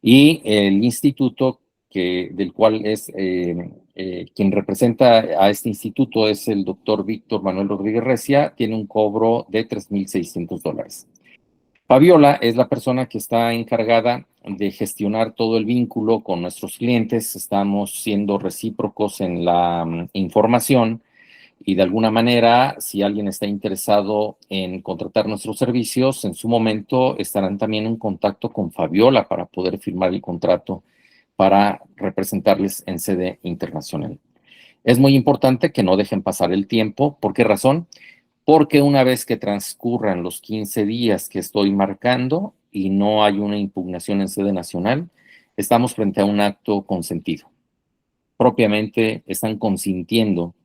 y el instituto del cual es quien representa a este instituto es el doctor Víctor Manuel Rodríguez Recia, tiene un cobro de $3,600. Fabiola es la persona que está encargada de gestionar todo el vínculo con nuestros clientes. Estamos siendo recíprocos en la información, y de alguna manera, si alguien está interesado en contratar nuestros servicios, en su momento estarán también en contacto con Fabiola para poder firmar el contrato para representarles en sede internacional. Es muy importante que no dejen pasar el tiempo. ¿Por qué razón? Porque una vez que transcurran los 15 días que estoy marcando y no hay una impugnación en sede nacional, estamos frente a un acto consentido. Propiamente están consintiendo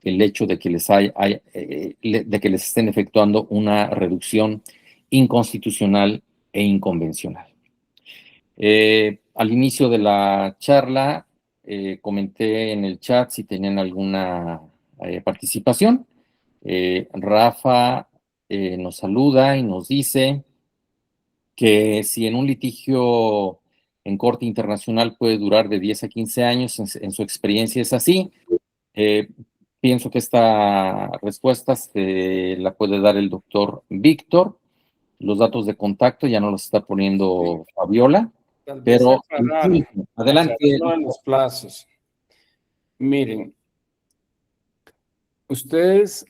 el hecho de que de que les estén efectuando una reducción inconstitucional e inconvencional. Al inicio de la charla, comenté en el chat si tenían alguna participación. Rafa nos saluda y nos dice que si en un litigio en corte internacional puede durar de 10 a 15 años, en su experiencia es así. Pienso que esta respuesta se la puede dar el doctor Víctor. Los datos de contacto ya no los está poniendo Fabiola, pero adelante. Los plazos. Miren, ustedes,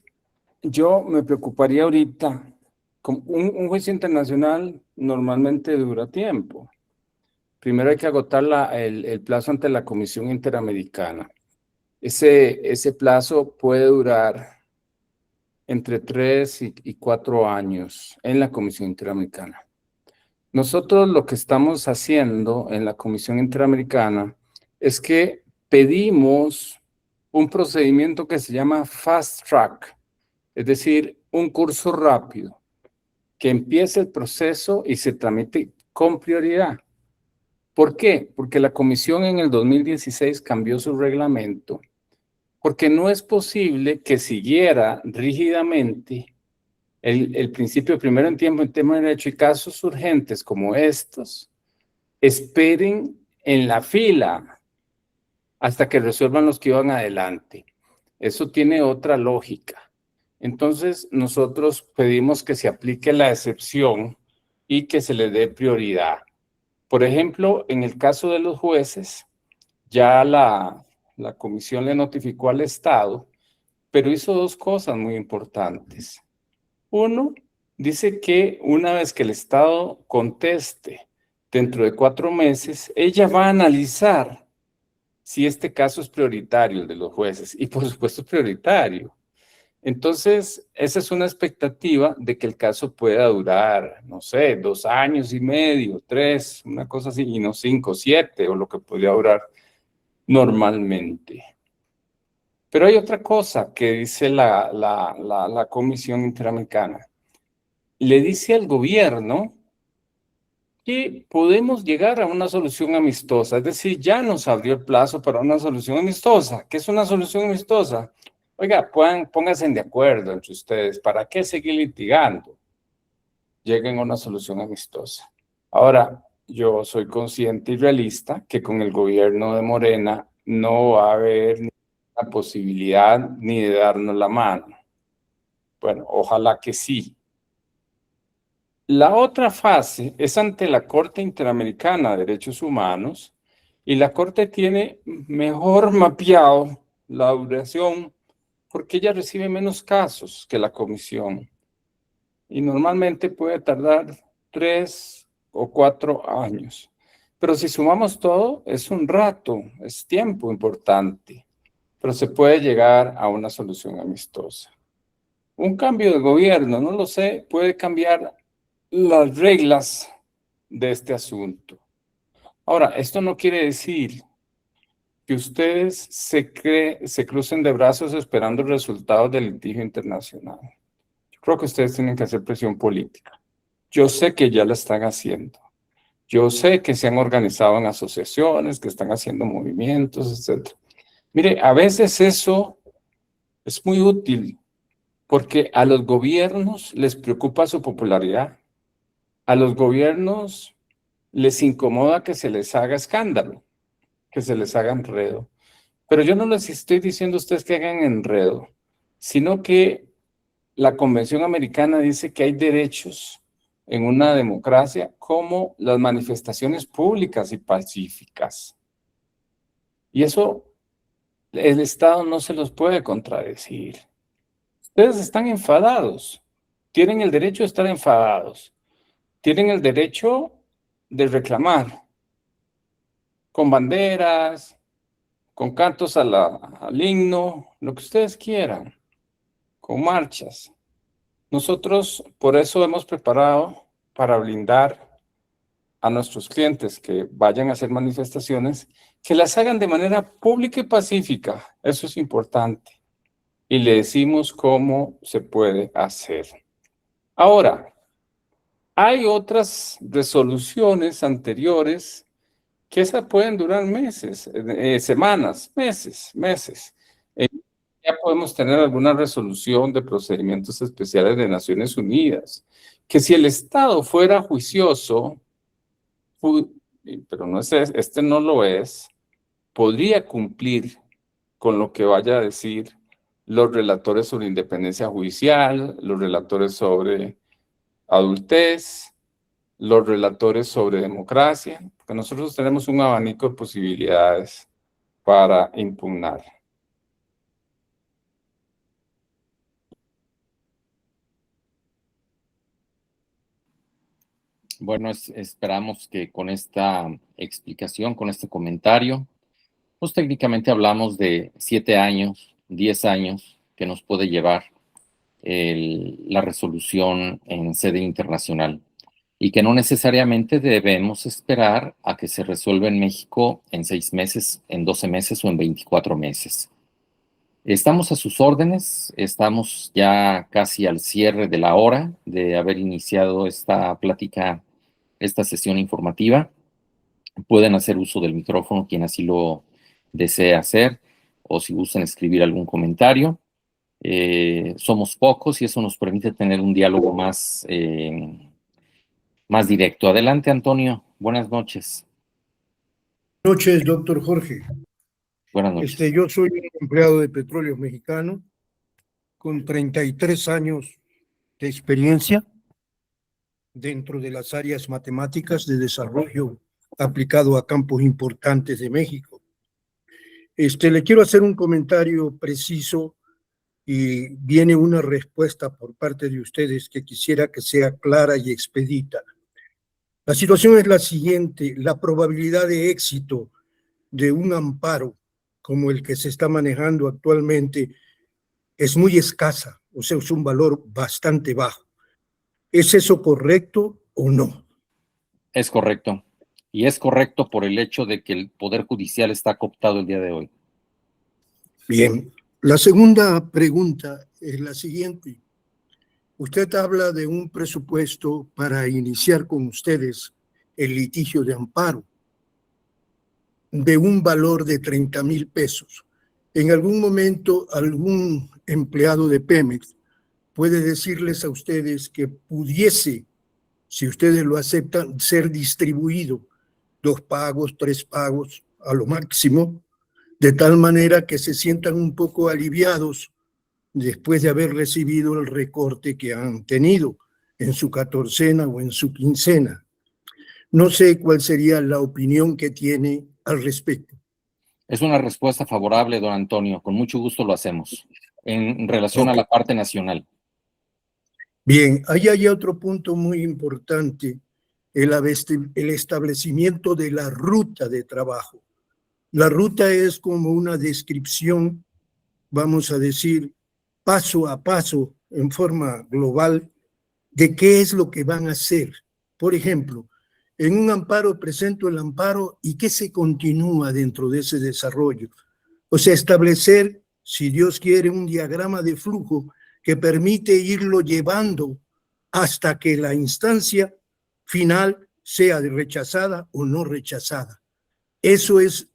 yo me preocuparía ahorita, un juicio internacional normalmente dura tiempo. Primero hay que agotar el plazo ante la Comisión Interamericana. Ese plazo puede durar entre 3 y 4 años en la Comisión Interamericana. Nosotros lo que estamos haciendo en la Comisión Interamericana es que pedimos un procedimiento que se llama Fast Track, es decir, un curso rápido, que empiece el proceso y se tramite con prioridad. ¿Por qué? Porque la Comisión en el 2016 cambió su reglamento, porque no es posible que siguiera rígidamente el principio de primero en tiempo en tema de derecho, y casos urgentes como estos esperen en la fila hasta que resuelvan los que iban adelante. Eso tiene otra lógica. Entonces, nosotros pedimos que se aplique la excepción y que se le dé prioridad. Por ejemplo, en el caso de los jueces, ya la comisión le notificó al Estado, pero hizo dos cosas muy importantes. Uno, dice que una vez que el Estado conteste dentro de 4 meses, ella va a analizar si este caso es prioritario, el de los jueces, y por supuesto es prioritario. Entonces, esa es una expectativa de que el caso pueda durar, no sé, 2 años y medio, 3, una cosa así, y no 5, 7, o lo que podría durar normalmente. Pero hay otra cosa que dice la Comisión Interamericana. Le dice al gobierno que podemos llegar a una solución amistosa, es decir, ya nos abrió el plazo para una solución amistosa. ¿Qué es una solución amistosa? Oiga, pónganse de acuerdo entre ustedes, ¿para qué seguir litigando? Lleguen a una solución amistosa. Ahora, yo soy consciente y realista que con el gobierno de Morena no va a haber ni la posibilidad ni de darnos la mano. Bueno, ojalá que sí. La otra fase es ante la Corte Interamericana de Derechos Humanos y la Corte tiene mejor mapeado la duración porque ella recibe menos casos que la Comisión y normalmente puede tardar 3 o 4 años. Pero si sumamos todo, es un rato, es tiempo importante, pero se puede llegar a una solución amistosa. Un cambio de gobierno, no lo sé, puede cambiar las reglas de este asunto. Ahora, esto no quiere decir que ustedes se crucen de brazos esperando resultados del litigio internacional. Yo creo que ustedes tienen que hacer presión política. Yo sé que ya la están haciendo. Yo sé que se han organizado en asociaciones, que están haciendo movimientos, etc. Mire, a veces eso es muy útil porque a los gobiernos les preocupa su popularidad. A los gobiernos les incomoda que se les haga escándalo, que se les haga enredo. Pero yo no les estoy diciendo a ustedes que hagan enredo, sino que la Convención Americana dice que hay derechos en una democracia como las manifestaciones públicas y pacíficas. Y eso el Estado no se los puede contradecir. Ustedes están enfadados, tienen el derecho de estar enfadados, tienen el derecho de reclamar con banderas, con cantos al himno, lo que ustedes quieran, con marchas. Nosotros por eso hemos preparado para blindar a nuestros clientes que vayan a hacer manifestaciones, que las hagan de manera pública y pacífica. Eso es importante. Y le decimos cómo se puede hacer. Ahora, hay otras resoluciones anteriores que esas pueden durar meses, semanas, meses. Ya podemos tener alguna resolución de procedimientos especiales de Naciones Unidas, que si el Estado fuera juicioso, pero no es, este no lo es, podría cumplir con lo que vaya a decir los relatores sobre independencia judicial, los relatores sobre adultez, los relatores sobre democracia, porque nosotros tenemos un abanico de posibilidades para impugnar. Bueno, esperamos que con esta explicación, con este comentario, pues técnicamente hablamos de 7 años, 10 años que nos puede llevar la resolución en sede internacional y que no necesariamente debemos esperar a que se resuelva en México en 6 meses, en 12 meses o en 24 meses. Estamos a sus órdenes, estamos ya casi al cierre de la hora de haber iniciado esta plática, esta sesión informativa. Pueden hacer uso del micrófono quien así lo desee hacer, o si gustan escribir algún comentario. Somos pocos y eso nos permite tener un diálogo más directo. Adelante, Antonio. Buenas noches. Buenas noches, doctor Jorge. Buenas noches. Yo soy un empleado de Petróleos Mexicanos con 33 años de experiencia dentro de las áreas matemáticas de desarrollo aplicado a campos importantes de México. Le quiero hacer un comentario preciso y viene una respuesta por parte de ustedes que quisiera que sea clara y expedita. La situación es la siguiente: la probabilidad de éxito de un amparo como el que se está manejando actualmente es muy escasa, o sea, es un valor bastante bajo. ¿Es eso correcto o no? Es correcto. Y es correcto por el hecho de que el Poder Judicial está cooptado el día de hoy. Bien. La segunda pregunta es la siguiente. Usted habla de un presupuesto para iniciar con ustedes el litigio de amparo de un valor de 30,000 pesos. En algún momento, algún empleado de Pemex puede decirles a ustedes que pudiese, si ustedes lo aceptan, ser distribuido 2 pagos, 3 pagos a lo máximo, de tal manera que se sientan un poco aliviados después de haber recibido el recorte que han tenido en su catorcena o en su quincena. No sé cuál sería la opinión que tiene al respecto. Es una respuesta favorable, don Antonio. Con mucho gusto lo hacemos. En relación a la parte nacional. Bien, ahí hay otro punto muy importante, el establecimiento de la ruta de trabajo. La ruta es como una descripción, vamos a decir, paso a paso, en forma global, de qué es lo que van a hacer. Por ejemplo, en un amparo presento el amparo y qué se continúa dentro de ese desarrollo. O sea, establecer, si Dios quiere, un diagrama de flujo que permite irlo llevando hasta que la instancia final sea rechazada o no rechazada. Eso es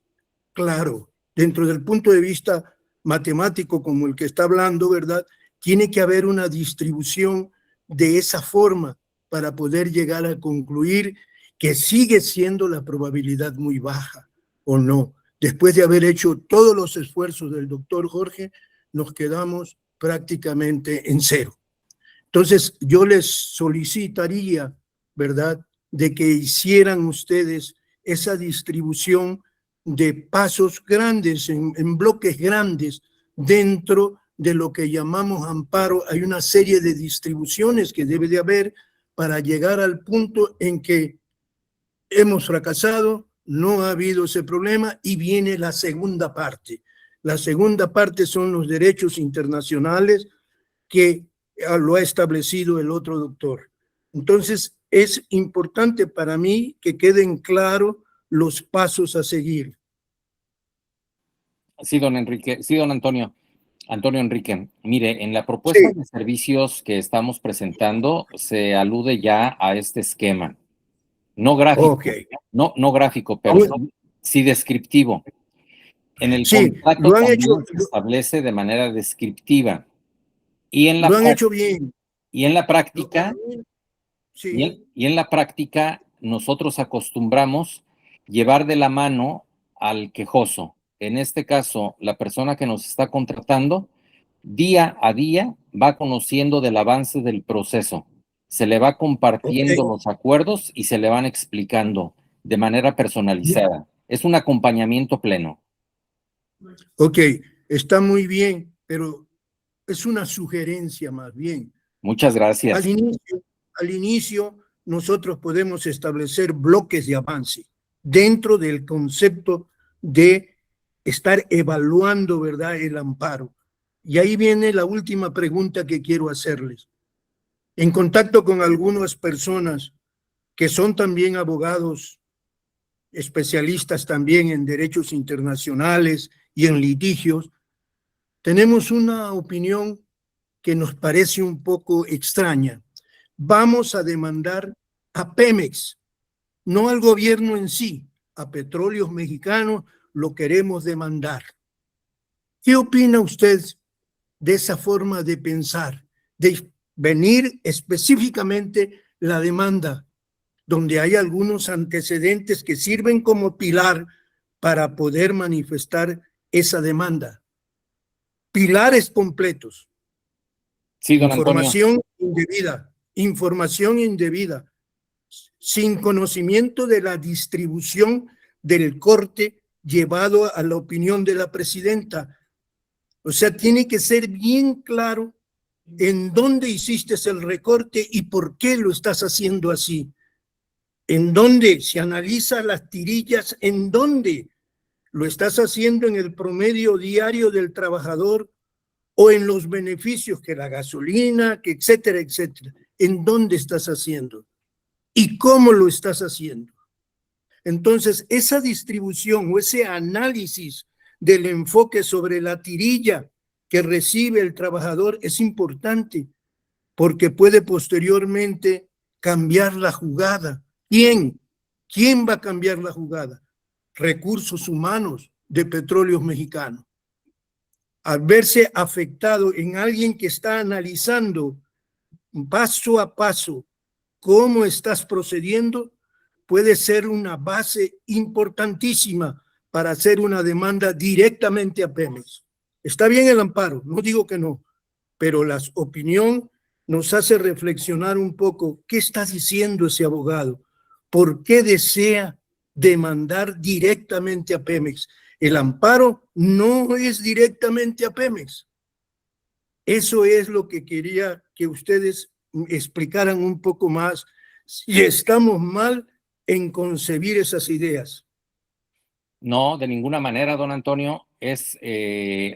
claro. Dentro del punto de vista matemático como el que está hablando, ¿verdad? Tiene que haber una distribución de esa forma para poder llegar a concluir que sigue siendo la probabilidad muy baja o no. Después de haber hecho todos los esfuerzos del doctor Jorge, nos quedamos prácticamente en cero. Entonces, yo les solicitaría, ¿verdad?, de que hicieran ustedes esa distribución de pasos grandes, en bloques grandes, dentro de lo que llamamos amparo. Hay una serie de distribuciones que debe de haber para llegar al punto en que hemos fracasado, no ha habido ese problema y viene la segunda parte. La segunda parte son los derechos internacionales que lo ha establecido el otro doctor. Entonces, es importante para mí que queden claros los pasos a seguir. Sí, don Enrique. Sí, don Antonio. Antonio Enrique, mire, en la propuesta de servicios que estamos presentando se alude ya a este esquema. No gráfico, no gráfico, pero sí descriptivo. En el contrato lo han también hecho, se establece de manera descriptiva. Y en lo han hecho bien. Y en la práctica, Sí. y en la práctica nosotros acostumbramos llevar de la mano al quejoso. En este caso, la persona que nos está contratando, día a día va conociendo del avance del proceso. Se le va compartiendo los acuerdos y se le van explicando de manera personalizada. Es un acompañamiento pleno. Ok, está muy bien, pero es una sugerencia más bien. Muchas gracias. Al inicio, nosotros podemos establecer bloques de avance dentro del concepto de estar evaluando, ¿verdad?, el amparo. Y ahí viene la última pregunta que quiero hacerles. En contacto con algunas personas que son también abogados, especialistas también en derechos internacionales y en litigios, tenemos una opinión que nos parece un poco extraña. Vamos a demandar a Pemex, no al gobierno en sí, a Petróleos Mexicanos lo queremos demandar. ¿Qué opina usted de esa forma de pensar, de venir específicamente la demanda, donde hay algunos antecedentes que sirven como pilar para poder manifestar esa demanda? Pilares completos. Sí, don Antonio. Información indebida, sin conocimiento de la distribución del corte llevado a la opinión de la presidenta. O sea, tiene que ser bien claro en dónde hiciste el recorte y por qué lo estás haciendo así. En dónde se analiza las tirillas, en dónde lo estás haciendo en el promedio diario del trabajador o en los beneficios que la gasolina, que etcétera, etcétera. ¿En dónde estás haciendo? ¿Y cómo lo estás haciendo? Entonces, esa distribución o ese análisis del enfoque sobre la tirilla que recibe el trabajador es importante porque puede posteriormente cambiar la jugada. ¿Quién? ¿Quién va a cambiar la jugada? Recursos humanos de Petróleos Mexicanos. Al verse afectado en alguien que está analizando paso a paso cómo estás procediendo, puede ser una base importantísima para hacer una demanda directamente a Pemex. Está bien el amparo, no digo que no, pero la opinión nos hace reflexionar un poco qué está diciendo ese abogado, por qué desea demandar directamente a Pemex. El amparo no es directamente a Pemex. Eso es lo que quería que ustedes explicaran un poco más si estamos mal en concebir esas ideas. No, de ninguna manera, don Antonio, es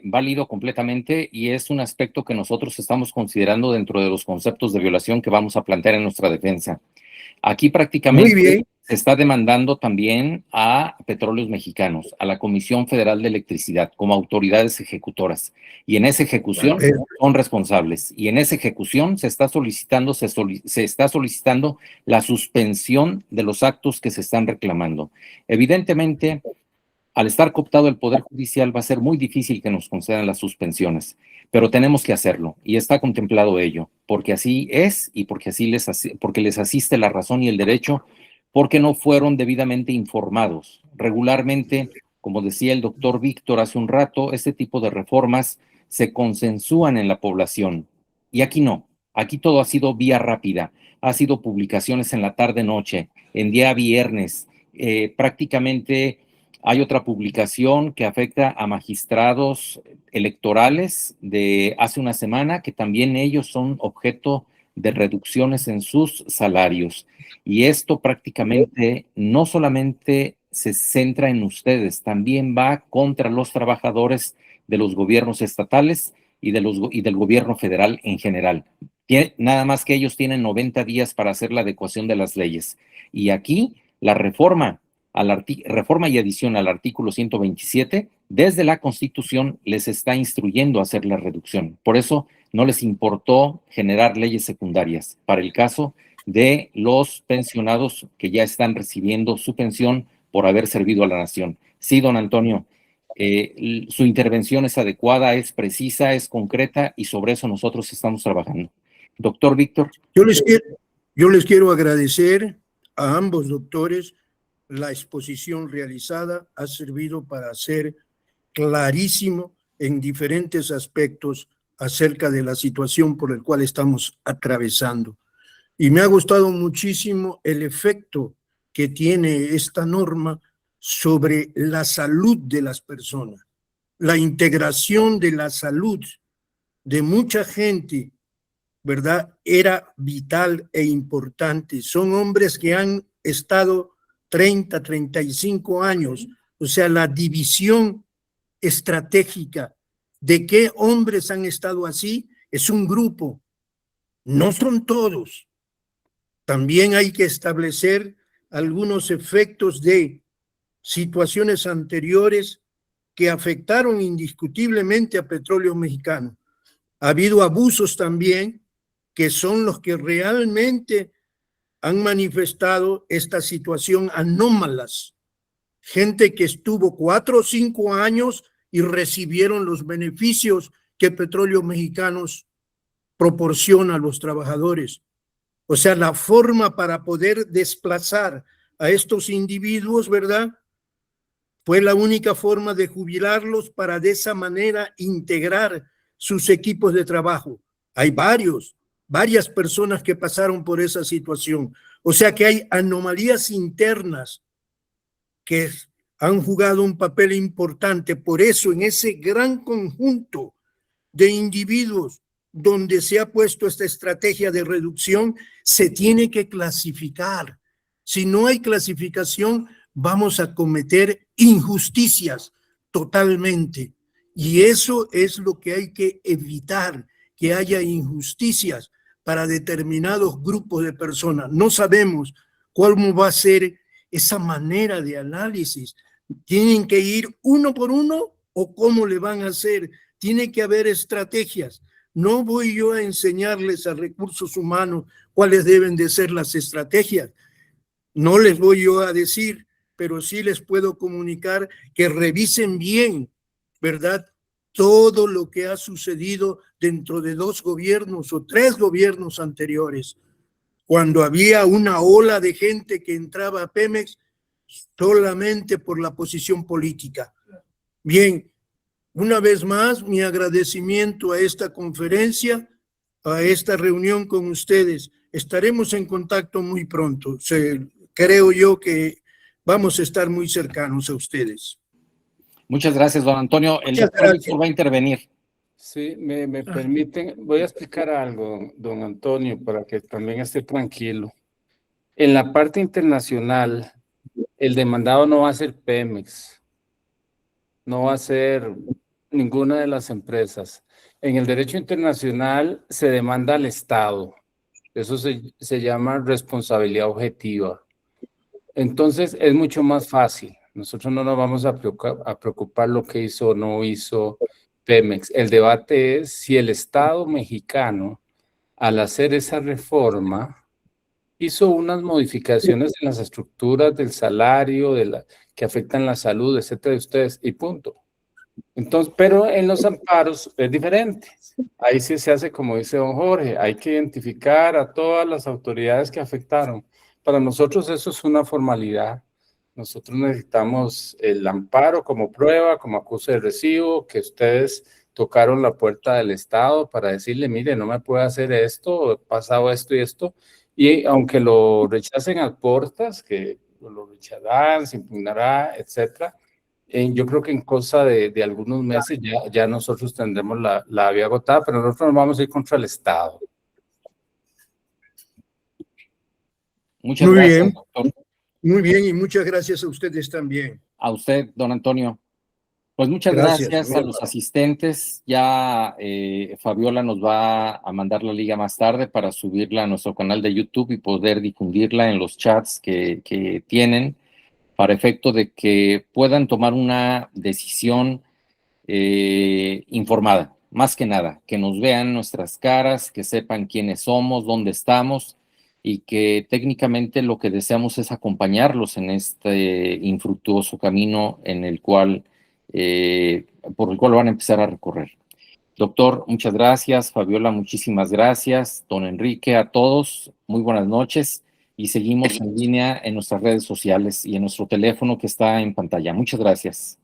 válido completamente y es un aspecto que nosotros estamos considerando dentro de los conceptos de violación que vamos a plantear en nuestra defensa. Aquí prácticamente se está demandando también a Petróleos Mexicanos, a la Comisión Federal de Electricidad, como autoridades ejecutoras. Y en esa ejecución son responsables. Y en esa ejecución se está solicitando la suspensión de los actos que se están reclamando. Evidentemente, al estar cooptado el Poder Judicial, va a ser muy difícil que nos concedan las suspensiones, pero tenemos que hacerlo y está contemplado ello, porque así es y porque les asiste la razón y el derecho, porque no fueron debidamente informados. Regularmente, como decía el doctor Víctor hace un rato, este tipo de reformas se consensúan en la población y aquí no. Aquí todo ha sido vía rápida, ha sido publicaciones en la tarde-noche, en día viernes, prácticamente. Hay otra publicación que afecta a magistrados electorales de hace una semana, que también ellos son objeto de reducciones en sus salarios. Y esto prácticamente no solamente se centra en ustedes, también va contra los trabajadores de los gobiernos estatales y del gobierno federal en general. Nada más que ellos tienen 90 días para hacer la adecuación de las leyes. Y aquí la reforma y adición al artículo 127, desde la Constitución les está instruyendo a hacer la reducción. Por eso no les importó generar leyes secundarias para el caso de los pensionados que ya están recibiendo su pensión por haber servido a la nación. Sí, don Antonio, su intervención es adecuada, es precisa, es concreta y sobre eso nosotros estamos trabajando. Doctor Víctor. Yo les quiero agradecer a ambos doctores. La exposición realizada ha servido para ser clarísimo en diferentes aspectos acerca de la situación por la cual estamos atravesando. Y me ha gustado muchísimo el efecto que tiene esta norma sobre la salud de las personas, la integración de la salud de mucha gente, ¿verdad? Era vital e importante. Son hombres que han estado 30, 35 años, o sea, la división estratégica de qué hombres han estado así es un grupo, no son todos. También hay que establecer algunos efectos de situaciones anteriores que afectaron indiscutiblemente a Petróleos Mexicanos. Ha habido abusos también que son los que realmente han manifestado esta situación anómalas. Gente que estuvo 4 o 5 años y recibieron los beneficios que Petróleos Mexicanos proporciona a los trabajadores. O sea, la forma para poder desplazar a estos individuos, ¿verdad? Fue la única forma de jubilarlos para de esa manera integrar sus equipos de trabajo. Hay varias personas que pasaron por esa situación. O sea que hay anomalías internas que han jugado un papel importante. Por eso, en ese gran conjunto de individuos donde se ha puesto esta estrategia de reducción, se tiene que clasificar. Si no hay clasificación, vamos a cometer injusticias totalmente. Y eso es lo que hay que evitar, que haya injusticias para determinados grupos de personas. No sabemos cómo va a ser esa manera de análisis. ¿Tienen que ir uno por uno o cómo le van a hacer? Tiene que haber estrategias. No voy yo a enseñarles a recursos humanos cuáles deben de ser las estrategias. No les voy yo a decir, pero sí les puedo comunicar que revisen bien, ¿verdad? Todo lo que ha sucedido dentro de 2 gobiernos o 3 gobiernos anteriores, cuando había una ola de gente que entraba a Pemex solamente por la posición política. Bien, una vez más, mi agradecimiento a esta conferencia, a esta reunión con ustedes. Estaremos en contacto muy pronto. Creo yo que vamos a estar muy cercanos a ustedes. Muchas gracias, don Antonio. El Muchas doctor gracias. Víctor va a intervenir. Sí, me permiten, voy a explicar algo, don Antonio, para que también esté tranquilo. En la parte internacional, el demandado no va a ser Pemex, no va a ser ninguna de las empresas. En el derecho internacional se demanda al Estado. Eso se llama responsabilidad objetiva. Entonces es mucho más fácil. Nosotros no nos vamos a preocupar lo que hizo o no hizo Pemex. El debate es si el Estado mexicano, al hacer esa reforma, hizo unas modificaciones en las estructuras del salario, que afectan la salud, etcétera, de ustedes, y punto. Entonces, pero en los amparos es diferente. Ahí sí se hace como dice don Jorge, hay que identificar a todas las autoridades que afectaron. Para nosotros eso es una formalidad. Nosotros necesitamos el amparo como prueba, como acuse de recibo, que ustedes tocaron la puerta del Estado para decirle, mire, no me puede hacer esto, he pasado esto y esto. Y aunque lo rechacen a portas, que lo rechazarán, se impugnará, etcétera, yo creo que en cosa de algunos meses ya nosotros tendremos la vía agotada, pero nosotros nos vamos a ir contra el Estado. Muchas Muy gracias, bien. doctor. Muy bien, y muchas gracias a ustedes también. A usted, don Antonio. Pues muchas Gracias. gracias a los asistentes. Ya Fabiola nos va a mandar la liga más tarde para subirla a nuestro canal de YouTube y poder difundirla en los chats que tienen para efecto de que puedan tomar una decisión informada. Más que nada, que nos vean nuestras caras, que sepan quiénes somos, dónde estamos y que técnicamente lo que deseamos es acompañarlos en este infructuoso camino en el cual por el cual van a empezar a recorrer. Doctor, muchas gracias. Fabiola, muchísimas gracias. Don Enrique, a todos, muy buenas noches y seguimos en línea en nuestras redes sociales y en nuestro teléfono que está en pantalla. Muchas gracias.